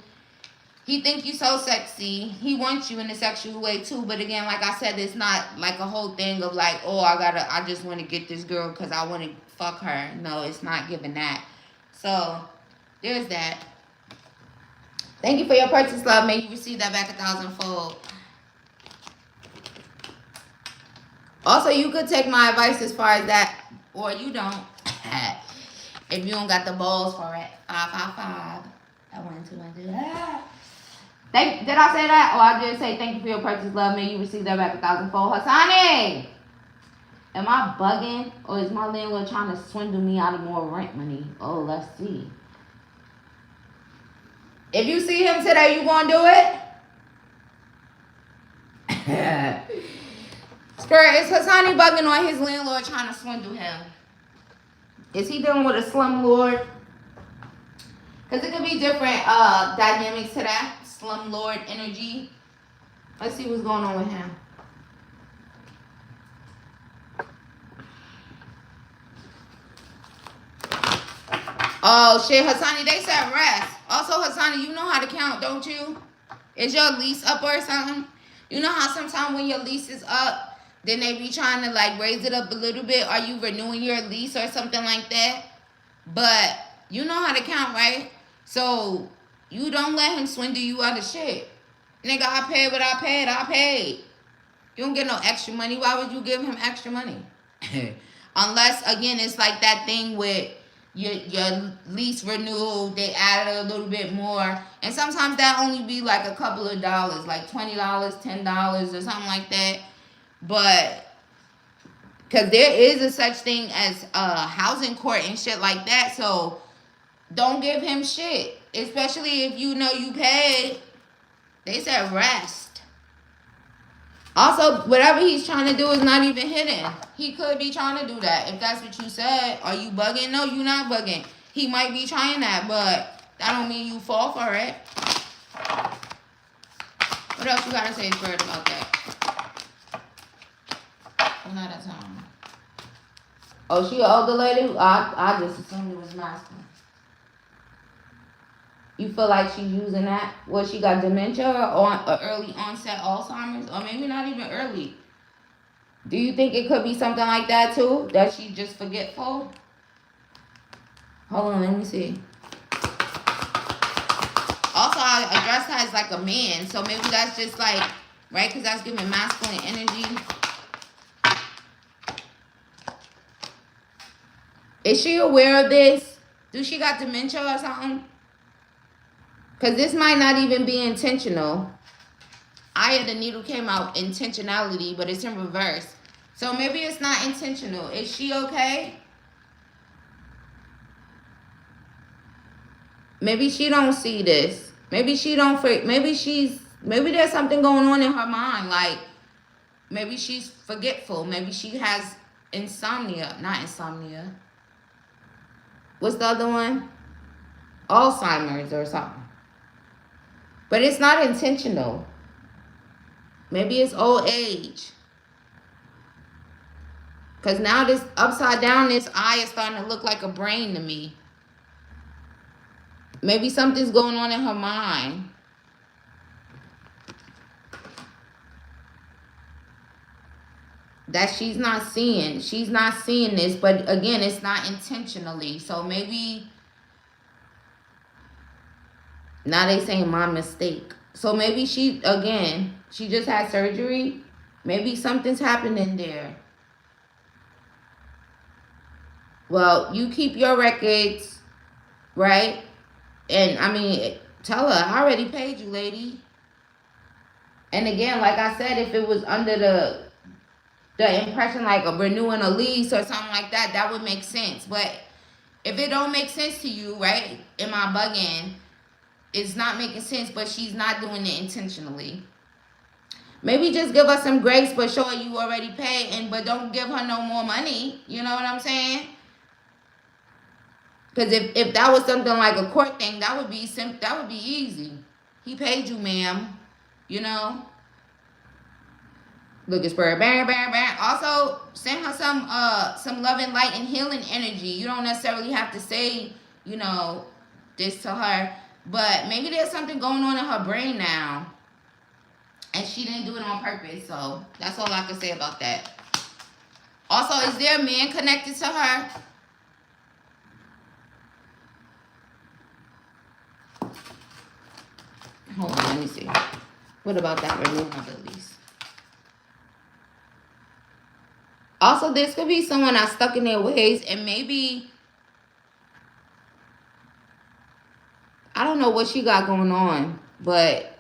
He think you so sexy. He wants you in a sexual way too. But again, like I said, it's not like a whole thing of like, oh, I just want to get this girl because I want to fuck her. No, it's not giving that. So there's that. Thank you for your purchase, love. May you receive that back 1,000-fold. Also, you could take my advice as far as that, or you don't. If you don't got the balls for it. 555. I want to. Did I say that? Or I did say thank you for your purchase, love. May you receive that back 1,000-fold. Hassani! Am I bugging? Or is my landlord trying to swindle me out of more rent money? Oh, let's see. If you see him today, you gonna do it? Spirit, is Hassani bugging on his landlord trying to swindle him? Is he dealing with a slumlord? Because it could be different dynamics to that slumlord energy. Let's see what's going on with him. Oh, shit, Hassani, they said rest. Also, Hassani, you know how to count, don't you? Is your lease up or something? You know how sometimes when your lease is up, then they be trying to like raise it up a little bit. Are you renewing your lease or something like that? But you know how to count, right? So you don't let him swindle you out of shit. Nigga, I paid what I paid. I paid. You don't get no extra money. Why would you give him extra money? Unless, again, it's like that thing with your lease renewal. They added a little bit more. And sometimes that only be like a couple of dollars. Like $20, $10 or something like that. But because there is a such thing as housing court and shit like that. So don't give him shit. Especially if you know you paid. They said rest. Also, whatever he's trying to do is not even hidden. He could be trying to do that. If that's what you said, are you bugging? No, you're not bugging. He might be trying that, but that don't mean you fall for it. What else you gotta say, Spirit, about that? Not a time. Oh, she an older lady? I just assumed it was masculine. You feel like she's using that? Well, she got dementia or early onset Alzheimer's, or maybe not even early. Do you think it could be something like that too? That she's just forgetful? Hold on, let me see. Also, I address her as like a man, so maybe that's just like, right? Because that's giving masculine energy. Is she aware of this? Do she got dementia or something? Because this might not even be intentional. Eye of the needle came out intentionality, but it's in reverse. So maybe it's not intentional. Is she okay? Maybe she don't see this. Maybe she don't. Maybe there's something going on in her mind. Like maybe she's forgetful. Maybe she has insomnia. Not insomnia. What's the other one? Alzheimer's or something. But it's not intentional. Maybe it's old age. Because now this upside down, this eye is starting to look like a brain to me. Maybe something's going on in her mind. That she's not seeing. She's not seeing this, but again, it's not intentionally. So maybe, now they saying my mistake. So maybe she just had surgery. Maybe something's happening there. Well, you keep your records, right? And I mean, tell her, I already paid you, lady. And again, like I said, if it was under the impression like a renewing a lease or something like that, that would make sense. But if it don't make sense to you, right? Am I bugging? It's not making sense, but she's not doing it intentionally. Maybe just give her some grace, but show her you already paid, but don't give her no more money. You know what I'm saying? Because if that was something like a court thing, that would be easy. He paid you, ma'am. You know? Look at Spirit. Bang, bang, bang. Also, send her some loving, light, and healing energy. You don't necessarily have to say, you know, this to her. But maybe there's something going on in her brain now. And she didn't do it on purpose. So, that's all I can say about that. Also, is there a man connected to her? Hold on, let me see. What about that renewal of the lease? Also, this could be someone that's stuck in their ways, and maybe, I don't know what she got going on, but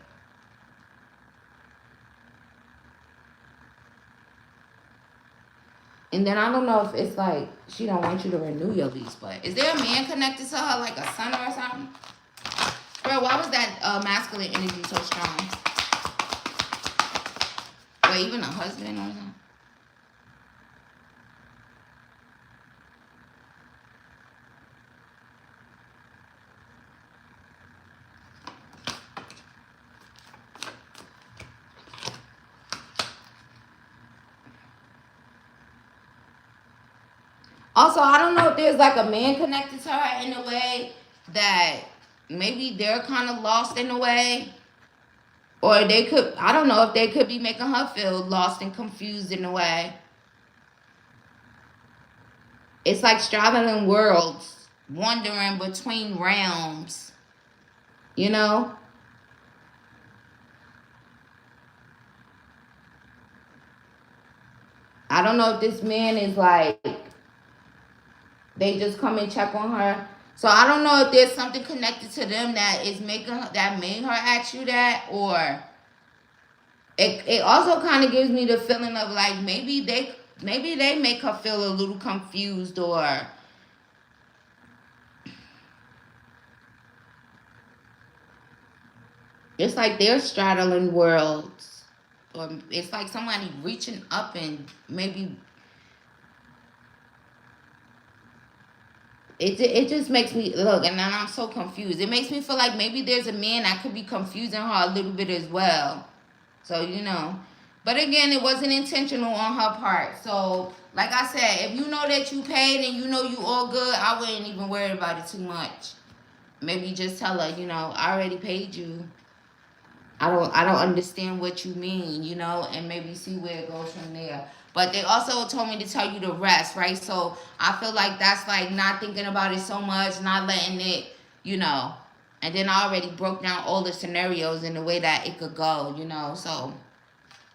and then I don't know if it's like she don't want you to renew your lease, but is there a man connected to her, like a son or something? Bro, why was that masculine energy so strong? Or even a husband or something? Also, I don't know if there's like a man connected to her in a way that maybe they're kind of lost in a way. Or they could, I don't know if they could be making her feel lost and confused in a way. It's like straddling worlds, wandering between realms. You know? I don't know if this man is like, they just come and check on her. So I don't know if there's something connected to them that is made her ask you that, or it also kind of gives me the feeling of like maybe they make her feel a little confused, or it's like they're straddling worlds, or it's like somebody reaching up and maybe. It just makes me look, and then I'm so confused. It makes me feel like maybe there's a man that could be confusing her a little bit as well. So, you know. But again, it wasn't intentional on her part. So, like I said, if you know that you paid and you know you all good, I wouldn't even worry about it too much. maybe just tell her, you know, I already paid you. I don't understand what you mean, you know, and maybe see where it goes from there. But they also told me to tell you to rest, right? So I feel like that's like not thinking about it so much, not letting it, you know. And then I already broke down all the scenarios in the way that it could go, you know. So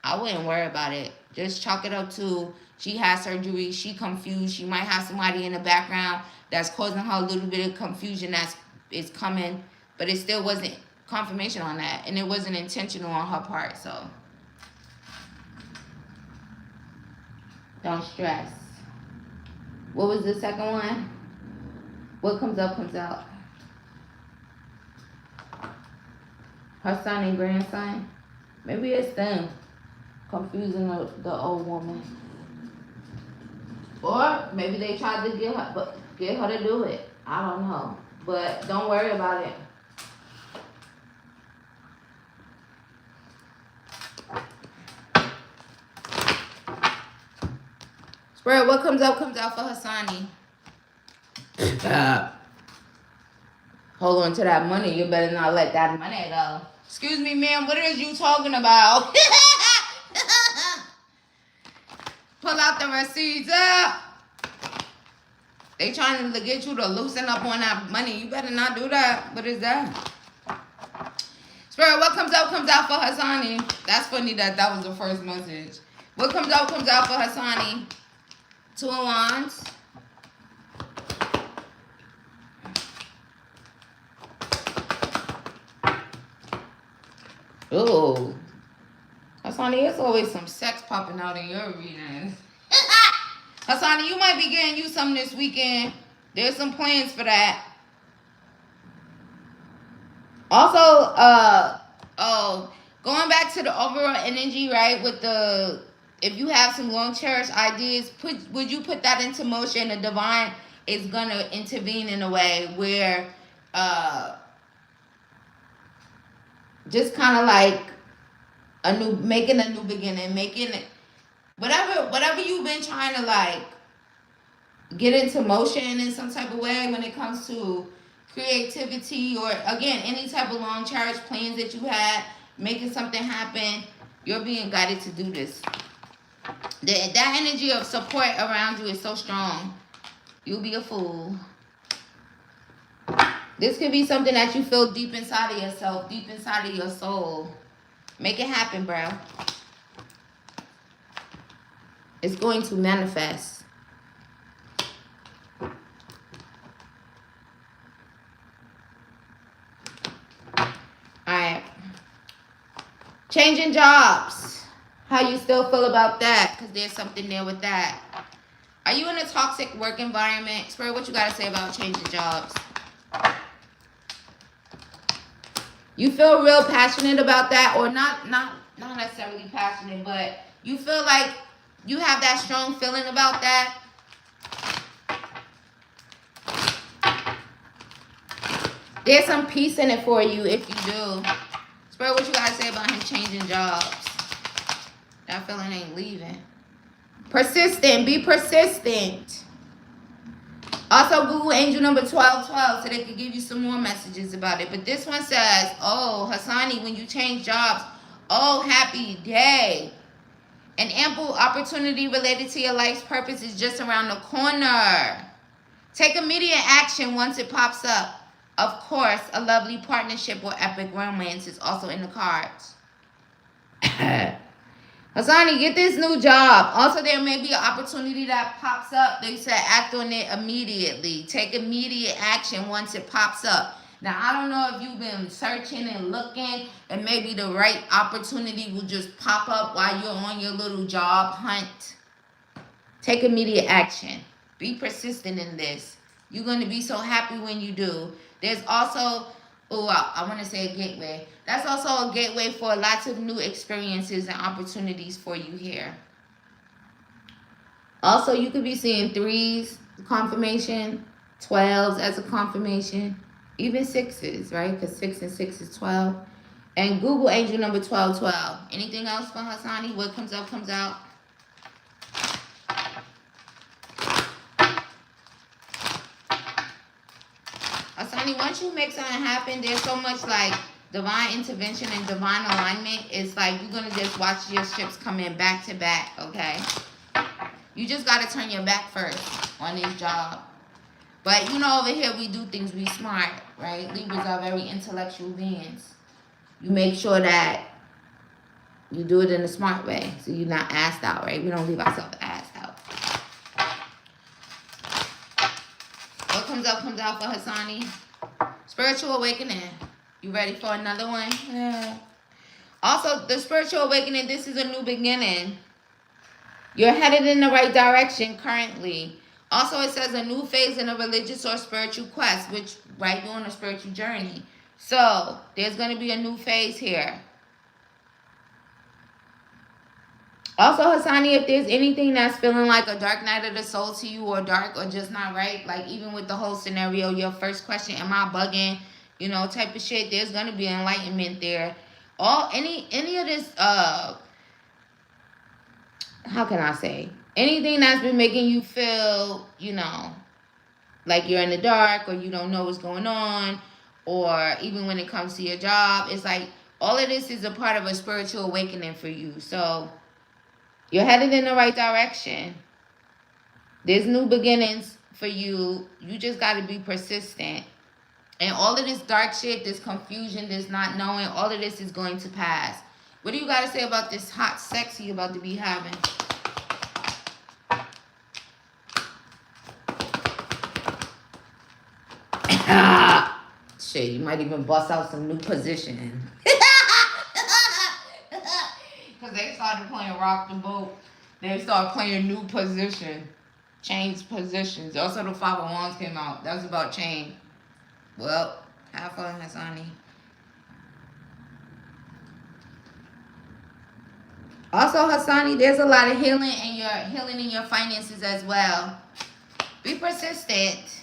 I wouldn't worry about it. Just chalk it up to she has surgery, she confused, she might have somebody in the background that's causing her a little bit of confusion is coming, but it still wasn't confirmation on that, and it wasn't intentional on her part, so don't stress. What was the second one? What comes up comes out. Her son and grandson. Maybe it's them confusing the old woman, or maybe they tried to get her to do it. I don't know, but don't worry about it. Spirit, what comes up comes out for Hassani. Hold on to that money. You better not let that money go. Excuse me, ma'am. What is you talking about? Pull out the receipts up. They trying to get you to loosen up on that money. You better not do that. What is that? Spirit, what comes out for Hassani. That's funny that was the first message. What comes out for Hassani. 2 of Wands. Ooh. Hassani, there's always some sex popping out in your readings. Hassani, you might be getting you some this weekend. There's some plans for that. Also, going back to the overall energy, right, with the, if you have some long cherished ideas, would you put that into motion? The divine is going to intervene in a way where just kind of like making a new beginning, making it, whatever you've been trying to like get into motion in some type of way when it comes to creativity, or again, any type of long cherished plans that you had, making something happen, you're being guided to do this. That energy of support around you is so strong. You'll be a fool. This could be something that you feel deep inside of yourself, deep inside of your soul. Make it happen, bro. It's going to manifest. Alright. Changing jobs. How you still feel about that? Because there's something there with that. Are you in a toxic work environment? Spirit, what you got to say about changing jobs? You feel real passionate about that, or not necessarily passionate, but you feel like you have that strong feeling about that. There's some peace in it for you if you do. Spirit, what you got to say about him changing jobs? That feeling ain't leaving. Persistent. Be persistent. Also, Google angel number 1212 so they can give you some more messages about it. But this one says, oh, Hassani, when you change jobs, oh, happy day. An ample opportunity related to your life's purpose is just around the corner. Take immediate action once it pops up. Of course, a lovely partnership or epic romance is also in the cards. Hassani, get this new job. Also, there may be an opportunity that pops up. They said act on it immediately. Take immediate action once it pops up. Now, I don't know if you've been searching and looking, and maybe the right opportunity will just pop up while you're on your little job hunt. Take immediate action. Be persistent in this. You're going to be so happy when you do. There's also, I want to say a gateway. That's also a gateway for lots of new experiences and opportunities for you here. Also, you could be seeing 3s, confirmation, 12s as a confirmation, even 6s, right? Because 6 and 6 is 12. And Google angel number 1212. Anything else for Hassani? What comes up comes out. Asani, once you make something happen, there's so much like divine intervention and divine alignment. It's like you're gonna just watch your ships come in back to back, okay? You just gotta turn your back first on this job. But you know, over here we do things, we smart, right? Libras are very intellectual beings. You make sure that you do it in a smart way, so you're not assed out, right? We don't leave ourselves assed out. What comes out for Hassani? Spiritual awakening. You ready for another one? Yeah. Also, the spiritual awakening, this is a new beginning. You're headed in the right direction currently. Also, it says a new phase in a religious or spiritual quest, which, right, you're on a spiritual journey. So, there's going to be a new phase here. Also, Hassani, if there's anything that's feeling like a dark night of the soul to you or dark or just not right, like even with the whole scenario, your first question, am I bugging, you know, type of shit, there's going to be enlightenment there. Any of this, how can I say, anything that's been making you feel, you know, like you're in the dark or you don't know what's going on, or even when it comes to your job, it's like all of this is a part of a spiritual awakening for you. So you're headed in the right direction. There's new beginnings for you. You just got to be persistent. And all of this dark shit, this confusion, this not knowing, all of this is going to pass. What do you got to say about this hot sex you're about to be having? Shit, you might even bust out some new position. Because they started playing rock the boat. They started playing new position. Change positions. Also, the Five of Wands came out. That was about change. Well, have fun, Hassani. Also, Hassani, there's a lot of healing in your finances as well. Be persistent.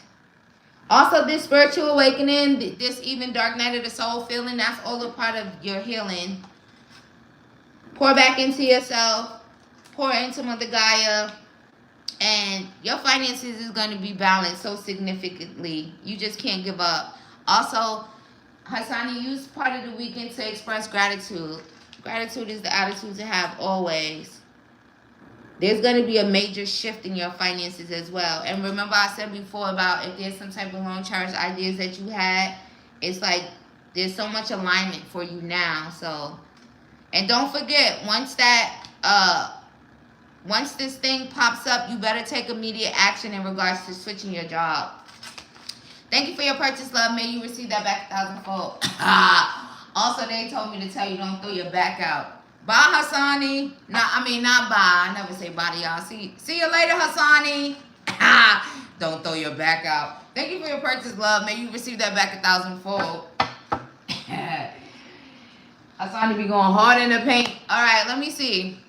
Also, this spiritual awakening, this even dark night of the soul feeling, that's all a part of your healing. Pour back into yourself. Pour into Mother Gaia. And your finances is going to be balanced so significantly. You just can't give up. Also, Hassani, use part of the weekend to express gratitude. Gratitude is the attitude to have always. There's going to be a major shift in your finances as well. And remember I said before about if there's some type of long charge ideas that you had, it's like there's so much alignment for you now. So, and don't forget, once this thing pops up, you better take immediate action in regards to switching your job. Thank you for your purchase, love. May you receive that back 1,000-fold. Also, they told me to tell you don't throw your back out. Bye, Hassani. No, I mean, not bye. I never say bye to y'all. See you later, Hassani. Don't throw your back out. Thank you for your purchase, love. May you receive that back 1,000-fold. Hassani be going hard in the paint. All right, let me see.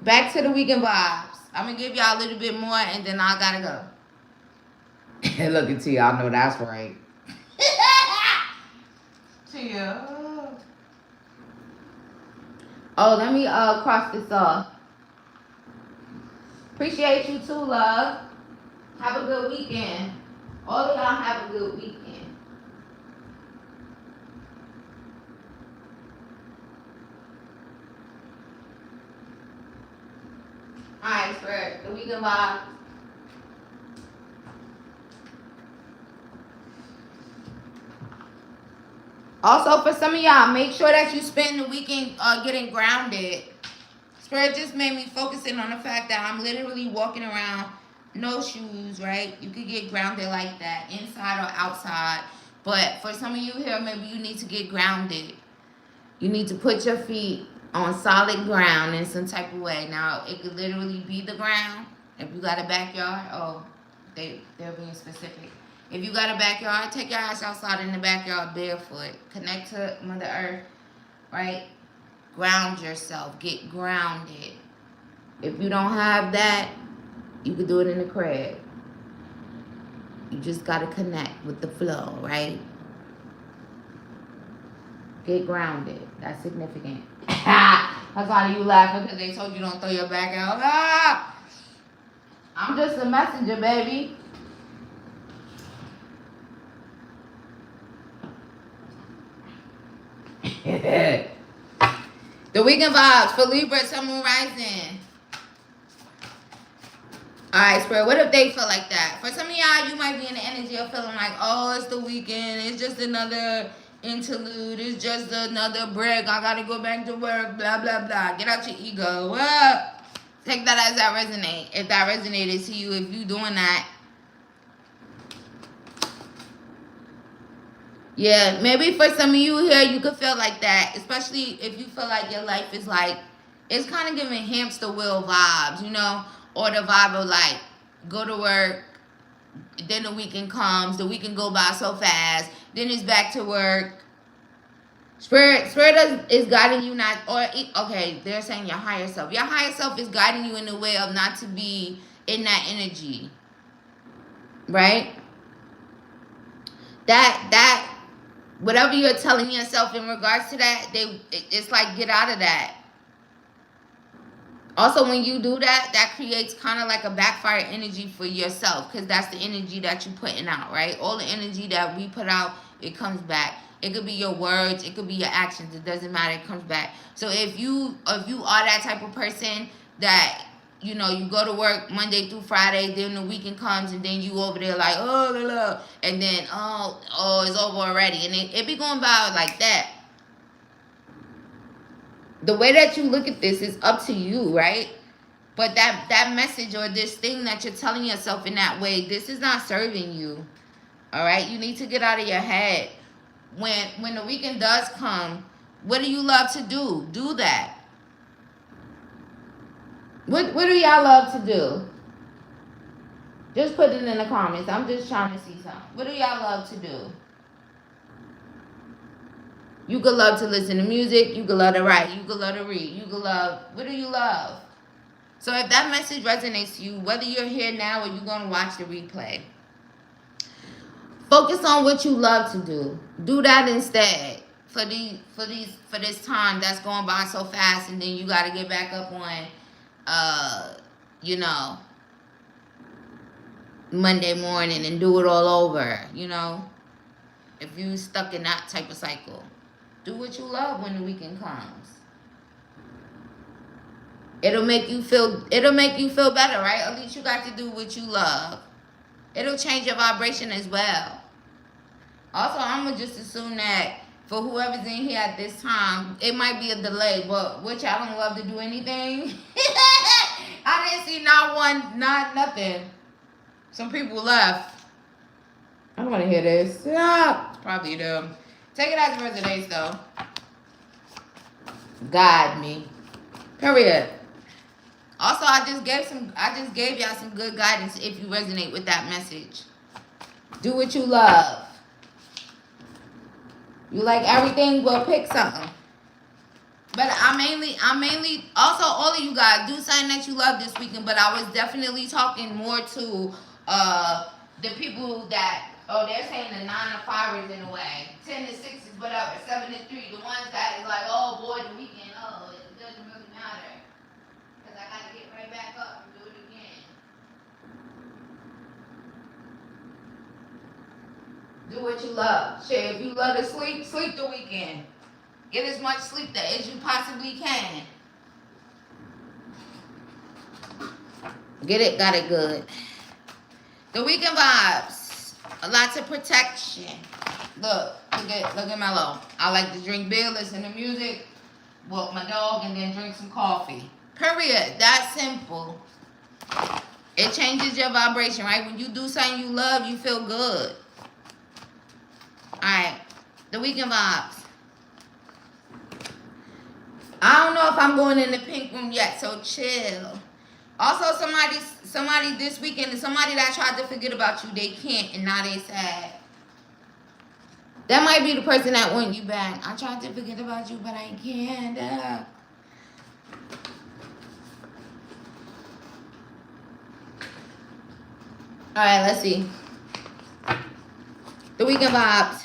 Back to the weekend vibes. I'm going to give y'all a little bit more, and then I got to go. Look at Tia. I know that's right. Tia. Oh, let me cross this off. Appreciate you too, love. Have a good weekend. All of y'all have a good weekend. Alright, Spirit, the weekend vibe. Also, for some of y'all, make sure that you spend the weekend getting grounded. Spirit just made me focus in on the fact that I'm literally walking around, no shoes, right? You could get grounded like that, inside or outside. But for some of you here, maybe you need to get grounded. You need to put your feet on solid ground in some type of way. Now, it could literally be the ground. If you got a backyard, they're being specific. If you got a backyard, take your ass outside in the backyard barefoot. Connect to Mother Earth, right? Ground yourself. Get grounded. If you don't have that, you could do it in the crib. You just got to connect with the flow, right? Get grounded. That's significant. That's why you laughing, because they told you don't throw your back out. I'm just a messenger, baby. The weekend vibes for Libra, Sun, Moon, Rising. Alright, Spirit, what if they feel like that? For some of y'all, you might be in the energy of feeling like, oh, it's the weekend. It's just another interlude. It's just another break. I gotta go back to work. Blah, blah, blah. Get out your ego. What? Take that as that resonate. If that resonated to you, if you doing that. Yeah, maybe for some of you here, you could feel like that. Especially if you feel like your life is like, it's kind of giving hamster wheel vibes, you know? Or the vibe of like, go to work, then the weekend comes, the weekend go by so fast, then it's back to work. Spirit is guiding you not, or, okay, they're saying your higher self. Your higher self is guiding you in a way of not to be in that energy, right? That, whatever you're telling yourself in regards to that, it's like, get out of that. Also, when you do that, that creates kind of like a backfire energy for yourself, because that's the energy that you're putting out, right? All the energy that we put out, it comes back. It could be your words, it could be your actions. It doesn't matter. It comes back. So if you are that type of person that, you know, you go to work Monday through Friday, then the weekend comes, and then you over there like, oh, blah, blah, and then oh, it's over already, and it be going by like that. The way that you look at this is up to you, right? But that message or this thing that you're telling yourself in that way, this is not serving you. All right? You need to get out of your head. When the weekend does come, what do you love to do? Do that. What do y'all love to do? Just put it in the comments. I'm just trying to see something. What do y'all love to do? You could love to listen to music. You could love to write. You could love to read. You could love... What do you love? So if that message resonates to you, whether you're here now or you're going to watch the replay, focus on what you love to do. Do that instead for this time that's going by so fast, and then you got to get back up on, you know, Monday morning and do it all over, you know, if you stuck in that type of cycle. Do what you love when the weekend comes. It'll make you feel better, right? At least you got to do what you love. It'll change your vibration as well. Also, I'm going to just assume that for whoever's in here at this time, it might be a delay, but which I don't love to do anything. I didn't see nothing. Some people left. I don't want to hear this. Yeah, it's probably them. Take it as it resonates, though. Guide me. Period. Also, I just gave y'all some good guidance if you resonate with that message. Do what you love. You like everything, well, pick something. But I mainly, also all of you guys, do something that you love this weekend. But I was definitely talking more to the people that, they're saying the 9 to 5ers in a way. 10 to 6s, whatever. 7 to 3. The ones that is like, oh boy, the weekend, it doesn't really matter. Because I got to get right back up and do it again. Do what you love. Shit, if you love to sleep, sleep the weekend. Get as much sleep as you possibly can. Get it, got it good. The weekend vibes. Lots of protection. Look at Mellow. I like to drink beer, listen to music, walk my dog, and then drink some coffee. Period. That's simple. It changes your vibration, right? When you do something you love, you feel good. Alright. The weekend vibes. I don't know if I'm going in the pink room yet, so chill. Also, somebody this weekend, somebody that tried to forget about you, they can't, and now they sad. That might be the person that want you back. I tried to forget about you, but I can't. All right, let's see. The weekend vibes.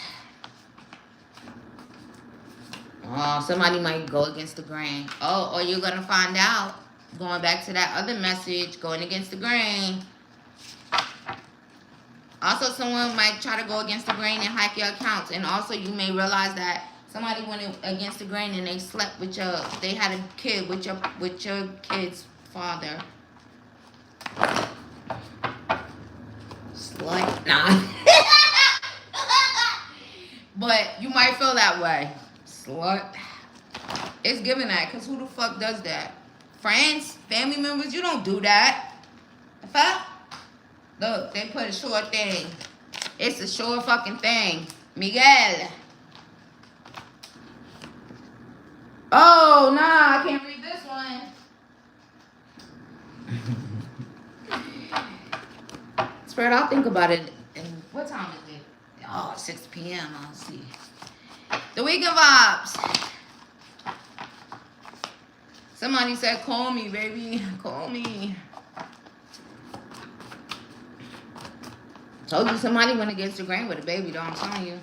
Oh, somebody might go against the grain. Oh, or you're going to find out. Going back to that other message, going against the grain. Also, someone might try to go against the grain and hack your accounts. And also, you may realize that Somebody went against the grain and they slept with they had a kid with your kid's father. Slut. Nah. But you might feel that way. Slut. It's giving that, because who the fuck does that? Friends? Family members? You don't do that. The fuck? Look, they put a short thing. It's a short fucking thing. Miguel. Oh, nah, I can't read this one. Spirit, I'll think about it. And what time is it? Oh, 6 p.m. I'll see. The weekend vibes. Somebody said, call me, baby. Call me. Told you somebody went against the grain with a baby, though. I'm telling you.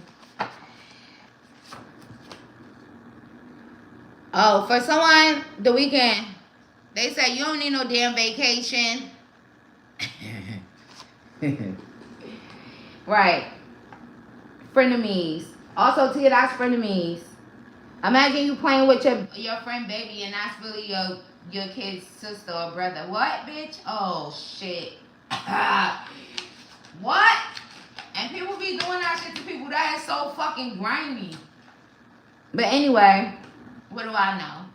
Oh, for someone, the weekend, they said, you don't need no damn vacation. Right. Frenemies. Also, Tia, that's frenemies. Imagine you playing with your friend baby and that's really your kid's sister or brother. What, bitch? Oh, shit. What? And people be doing that shit to people. That is so fucking grimy. But anyway, what do I know?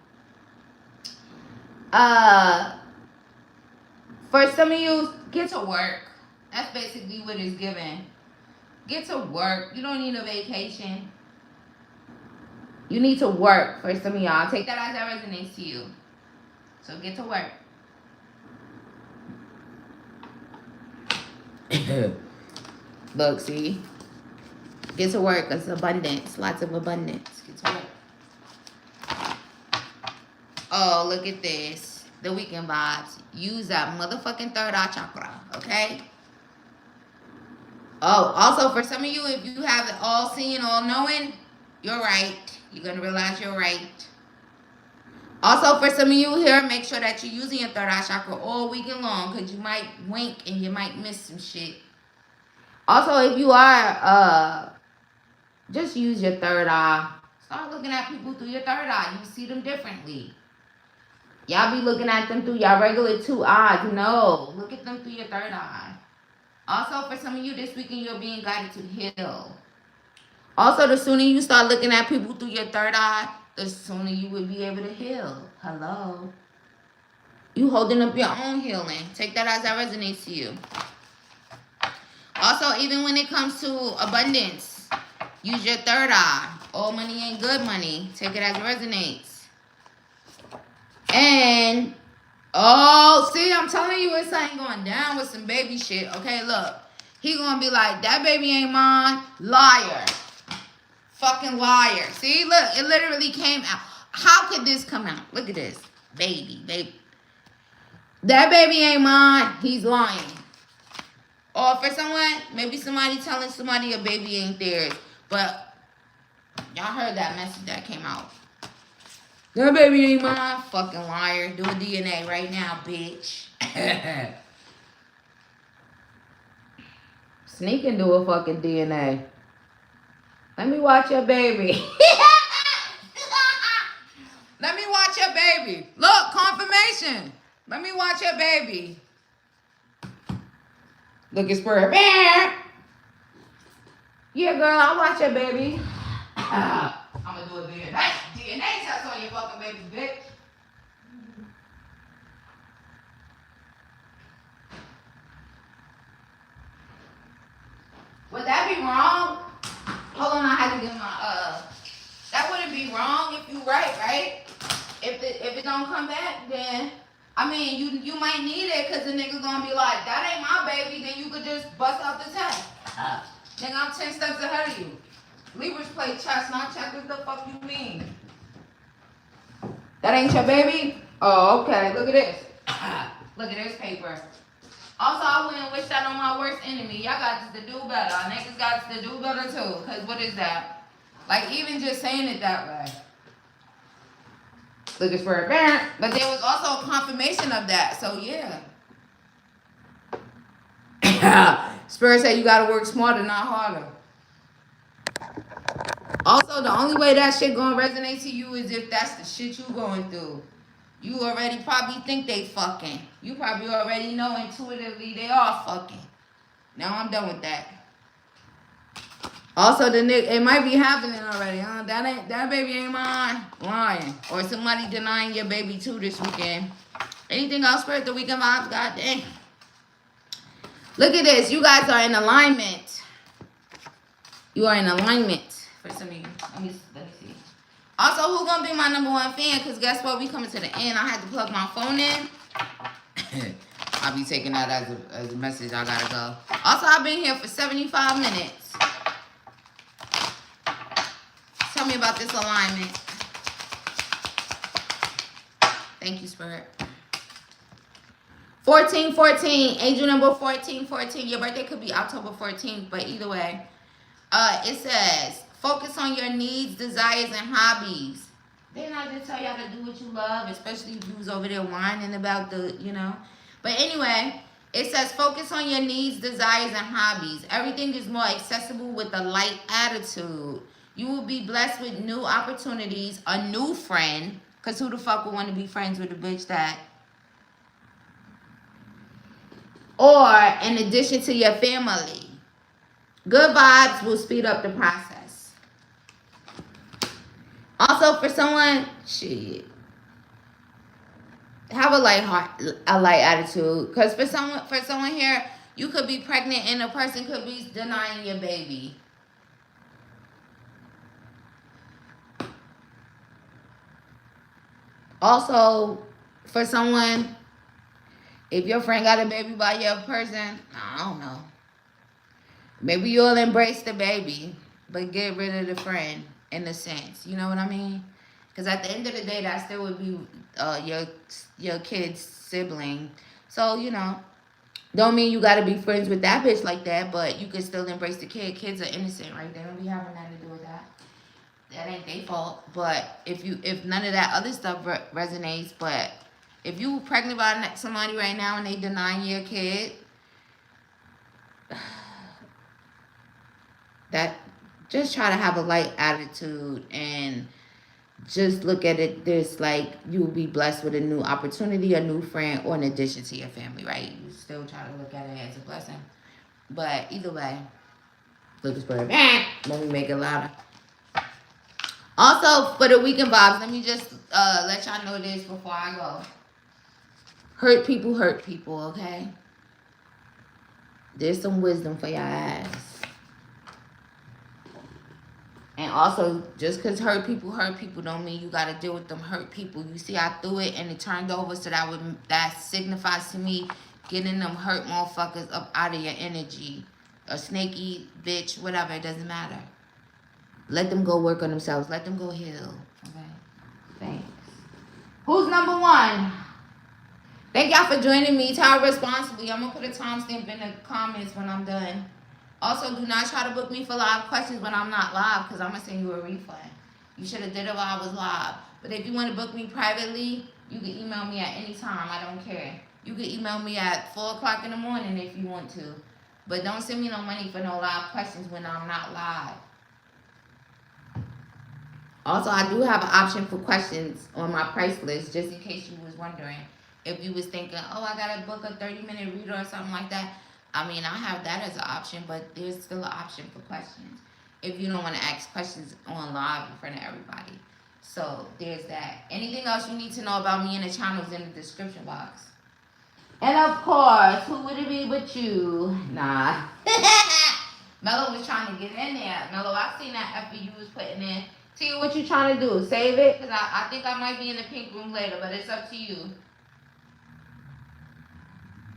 For some of you, get to work. That's basically what it's given. Get to work. You don't need a vacation. You need to work for some of y'all. Take that as that resonates to you. So get to work. Look, see? Get to work. It's abundance. Lots of abundance. Get to work. Oh, look at this. The weekend vibes. Use that motherfucking third eye chakra. Okay? Oh, also for some of you, if you have it all seeing, all knowing, you're right. You're going to realize you're right. Also, for some of you here, make sure that you're using your third eye chakra all weekend long, because you might wink and you might miss some shit. Also, if you are, just use your third eye. Start looking at people through your third eye. You see them differently. Y'all be looking at them through your regular 2 eyes. No, look at them through your third eye. Also, for some of you this weekend, you're being guided to heal. Also, the sooner you start looking at people through your third eye, the sooner you will be able to heal. Hello. You holding up your own healing. Take that as that resonates to you. Also, even when it comes to abundance, use your third eye. All money ain't good money. Take it as it resonates. And, oh, see, I'm telling you, it's something going down with some baby shit. Okay, look. He gonna be like, that baby ain't mine. Liar. Fucking liar. See, look, it literally came out. How could this come out? Look at this. Baby. That baby ain't mine. He's lying. Or for someone, maybe somebody telling somebody a baby ain't theirs. But y'all heard that message that came out. That baby ain't mine. Fucking liar. Do a DNA right now, bitch. Sneak and do a fucking DNA. Let me watch your baby. Let me watch your baby. Look, confirmation. Let me watch your baby. Look at Spirit. Yeah, girl, I'll watch your baby. I'm gonna do a DNA test on your fucking baby, bitch. Would that be wrong? Hold on, I had to get my that wouldn't be wrong if you right? If it don't come back, then I mean you might need it because the nigga gonna be like, that ain't my baby, then you could just bust out the test. Nigga, I'm 10 steps ahead of you. Libras play chess, not checkers. The fuck you mean? That ain't your baby? Oh, okay. Look at this. Look at this paper. Also, I wouldn't wish that on my worst enemy. Y'all got to do better. Niggas got to do better too. Because what is that? Like, even just saying it that way. Look at Spirit. But there was also a confirmation of that. So, yeah. Spirit said you got to work smarter, not harder. Also, the only way that shit gonna resonate to you is if that's the shit you going through. You already probably think they fucking. You probably already know intuitively they are fucking. Now I'm done with that. Also, the nigga, it might be happening already. That baby ain't mine. Lying. Or somebody denying your baby too this weekend. Anything else, Spirit? The weekend vibes? God dang. Look at this. You guys are in alignment. You are in alignment. For some of you. Let me see. Also, who gonna be my #1 fan? Because guess what? We coming to the end. I had to plug my phone in. I'll be taking that as a message. I gotta go. Also, I've been here for 75 minutes. Tell me about this alignment. Thank you, Spirit. 1414, angel number 1414. Your birthday could be October 14th, but either way. It says, focus on your needs, desires, and hobbies. Didn't I just tell y'all to do what you love, especially if you was over there whining about the, you know. But anyway, it says, focus on your needs, desires, and hobbies. Everything is more accessible with a light attitude. You will be blessed with new opportunities, a new friend. Because who the fuck would want to be friends with a bitch that? Or in addition to your family. Good vibes will speed up the process. Also, for someone, shit, have a light attitude. Because for someone here, you could be pregnant and a person could be denying your baby. Also, for someone, if your friend got a baby by your person, I don't know. Maybe you'll embrace the baby, but get rid of the friend in a sense. You know what I mean? Because at the end of the day, that still would be your kid's sibling. So, you know, don't mean you got to be friends with that bitch like that, but you can still embrace the kid. Kids are innocent, right? They don't be having nothing to do with that. That ain't their fault. But if none of that other stuff resonates, but if you pregnant by somebody right now and they denying your kid, that just try to have a light attitude and just look at it this like you'll be blessed with a new opportunity, a new friend, or in addition to your family, right? You still try to look at it as a blessing. But either way, look at spirit. Let me make it louder. Also, for the weekend vibes, let me just let y'all know this before I go. Hurt people, okay? There's some wisdom for your ass. And also, just because hurt people don't mean you got to deal with them hurt people. You see, I threw it and it turned over, so that signifies to me getting them hurt motherfuckers up out of your energy. A snaky bitch, whatever, it doesn't matter. Let them go work on themselves. Let them go heal. Okay? Thanks. Who's #1? Thank y'all for joining me. Time responsibly. I'm going to put a timestamp in the comments when I'm done. Also, do not try to book me for live questions when I'm not live, because I'm going to send you a refund. You should have did it while I was live. But if you want to book me privately, you can email me at any time. I don't care. You can email me at 4 o'clock in the morning if you want to. But don't send me no money for no live questions when I'm not live. Also, I do have an option for questions on my price list, just in case you was wondering. If you was thinking, oh, I got to book a 30-minute reader or something like that. I mean, I have that as an option, but there's still an option for questions. If you don't want to ask questions on live in front of everybody. So, there's that. Anything else you need to know about me and the channel is in the description box. And of course, who would it be but you? Nah. Mello was trying to get in there. Mello, I've seen that effort you was putting in. Tia, what you trying to do? Save it? Because I think I might be in the pink room later, but it's up to you.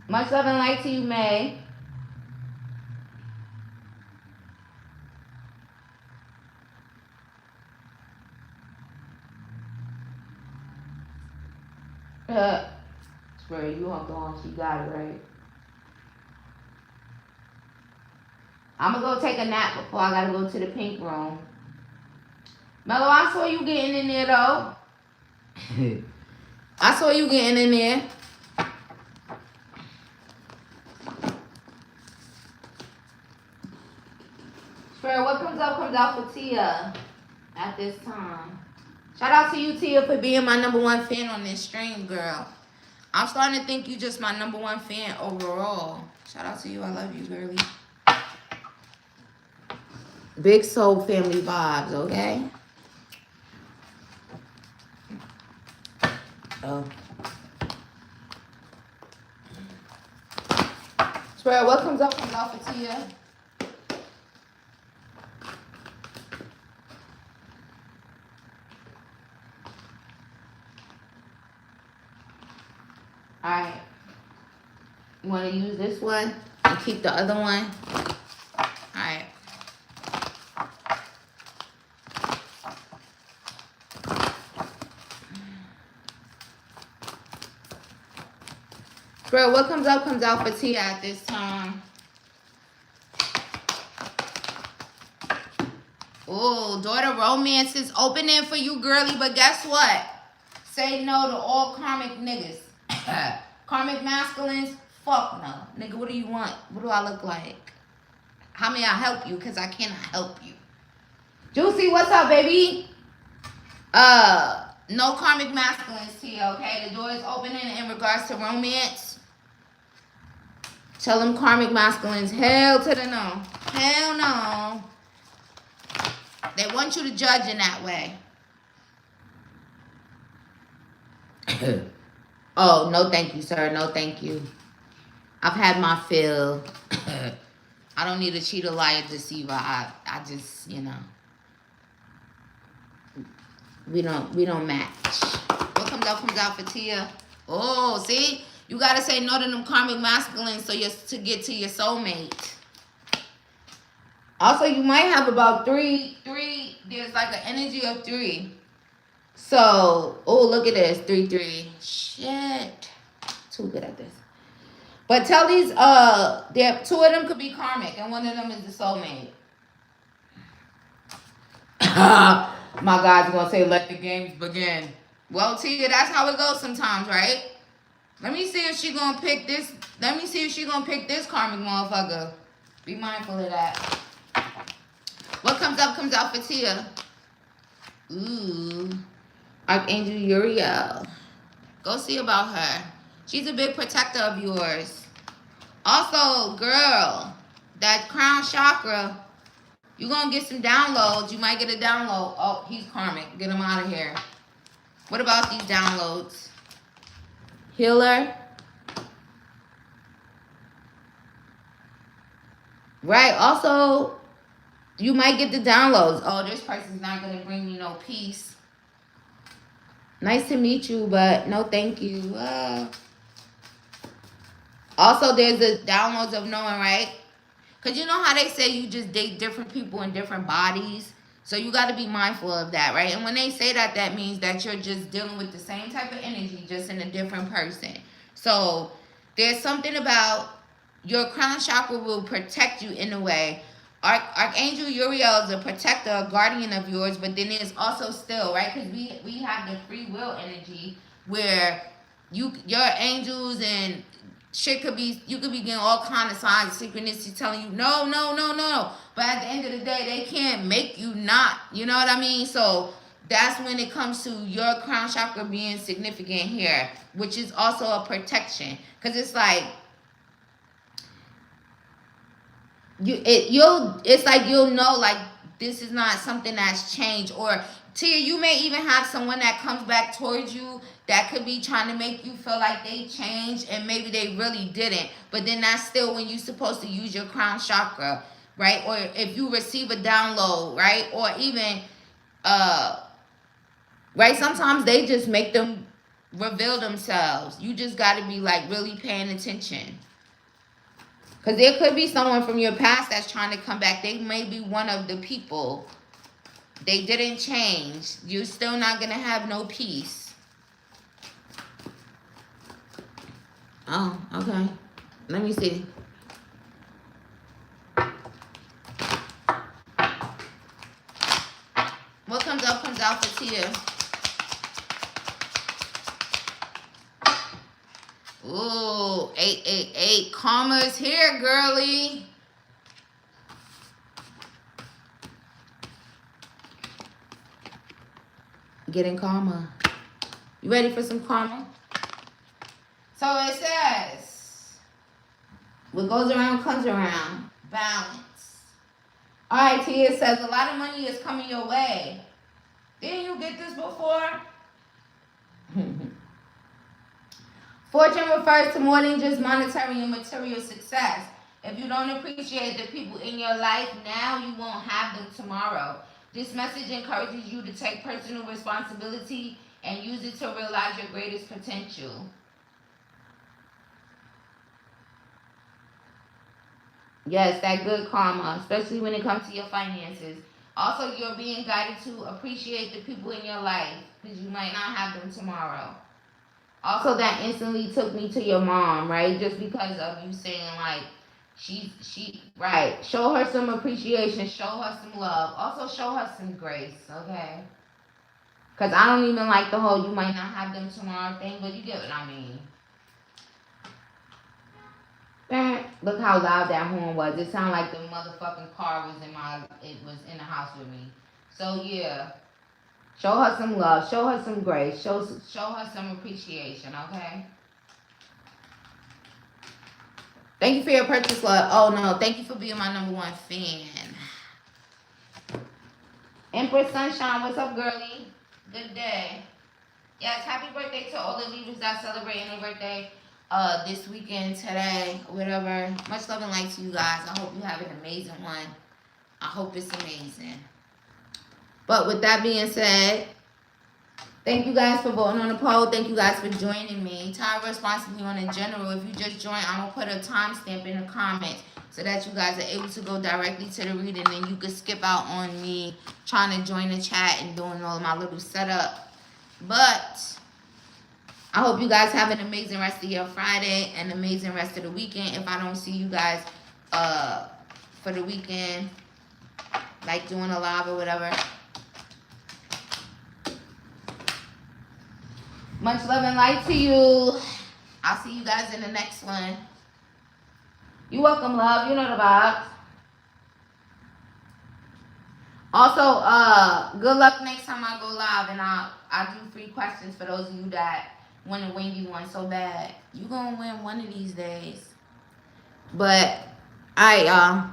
Much love and light to you, May. Swear, you hold on. She got it right. I'm going to go take a nap before I got to go to the pink room. Mello, I saw you getting in there, though. I saw you getting in there. Swear, what comes out for Tia. at this time. Shout out to you, Tia, for being my #1 fan on this stream, girl. I'm starting to think you just my #1 fan overall. Shout out to you. I love you, girlie. Big soul family vibes, okay? Oh. Swear, what comes up for Tia. Alright. You want to use this one and keep the other one? Alright. Bro, what comes out for Tia at this time. Oh, daughter romance is opening for you, girly, but guess what? Say no to all karmic niggas. Karmic masculines, fuck no. Nigga, what do you want? What do I look like? How may I help you? Because I cannot help you. Juicy, what's up, baby? No karmic masculines, Tia, okay? The door is opening in regards to romance. Tell them karmic masculines, hell to the no. Hell no. They want you to judge in that way. Oh, no thank you, sir. No thank you. I've had my fill. I don't need a cheater, liar, deceiver. I just, you know. We don't match. What comes out for Tia? Oh, see? You gotta say no to them karmic masculines so you to get to your soulmate. Also, you might have about three. There's like an energy of 3. So, oh, look at this. 3. Shit. Too good at this. But tell these, 2 of them could be karmic, and 1 of them is the soulmate. My God's gonna say, let the games begin. Well, Tia, that's how it goes sometimes, right? Let me see if she gonna pick this. Let me see if she gonna pick this karmic motherfucker. Be mindful of that. What comes out for Tia? Ooh. Archangel Uriel. Go see about her. She's a big protector of yours. Also, girl, that crown chakra, you're going to get some downloads. You might get a download. Oh, he's karmic. Get him out of here. What about these downloads? Healer. Right. Also, you might get the downloads. Oh, this person's not going to bring you no peace. Nice to meet you, but no thank you. Also, there's the downloads of knowing, right? Because you know how they say you just date different people in different bodies? So you got to be mindful of that, right? And when they say that, that means that you're just dealing with the same type of energy, just in a different person. So there's something about your crown chakra will protect you in a way. Archangel Uriel is a protector, a guardian of yours, but then there's also still, right? Because we have the free will energy where your angels and shit could be, you could be getting all kind of signs, synchronicity telling you, no. But at the end of the day, they can't make you not, you know what I mean? So that's when it comes to your crown chakra being significant here, which is also a protection. Because it's like, it's like you'll know, like, this is not something that's changed. Or Tia, you may even have someone that comes back towards you that could be trying to make you feel like they changed and maybe they really didn't. But then that's still when you're supposed to use your crown chakra, right? Or if you receive a download, right? Or even right, sometimes they just make them reveal themselves. You just got to be like really paying attention. Because there could be someone from your past that's trying to come back. They may be one of the people. They didn't change. You're still not going to have no peace. Oh, okay. Let me see. What comes out for Tia. Ooh, 888. Karma's here, girly. getting karma. You ready for some karma? So it says, what goes around comes around. Balance. All right, Tia says, a lot of money is coming your way. Didn't you get this before? Fortune refers to more than just monetary and material success. If you don't appreciate the people in your life now, you won't have them tomorrow. This message encourages you to take personal responsibility and use it to realize your greatest potential. Yes, that good karma, especially when it comes to your finances. Also, you're being guided to appreciate the people in your life because you might not have them tomorrow. Also, that instantly took me to your mom, right? Just because of you saying, like, right. Show her some appreciation. Show her some love. Also, show her some grace, okay? Because I don't even like the whole you might not have them tomorrow thing, but you get what I mean. Look how loud that horn was. It sounded like the motherfucking car was in the house with me. So, yeah. Show her some love. Show her some grace. Show her some appreciation, okay? Thank you for your purchase, love. Oh, no. Thank you for being my #1 fan. Empress Sunshine, what's up, girlie? Good day. Yes, happy birthday to all the Libras that celebrating their birthday this weekend, today, whatever. Much love and light to you guys. I hope you have an amazing one. I hope it's amazing. But with that being said, thank you guys for voting on the poll. Thank you guys for joining me. Time responsibly on in general. If you just joined, I'm going to put a timestamp in the comments so that you guys are able to go directly to the reading and you can skip out on me trying to join the chat and doing all my little setup. But I hope you guys have an amazing rest of your Friday and amazing rest of the weekend. If I don't see you guys for the weekend, like doing a live or whatever. Much love and light to you. I'll see you guys in the next one. You're welcome, love. You know the vibes. Also, good luck next time I go live, and I'll do free questions for those of you that want to win you one so bad. You're going to win one of these days. But, all right, y'all.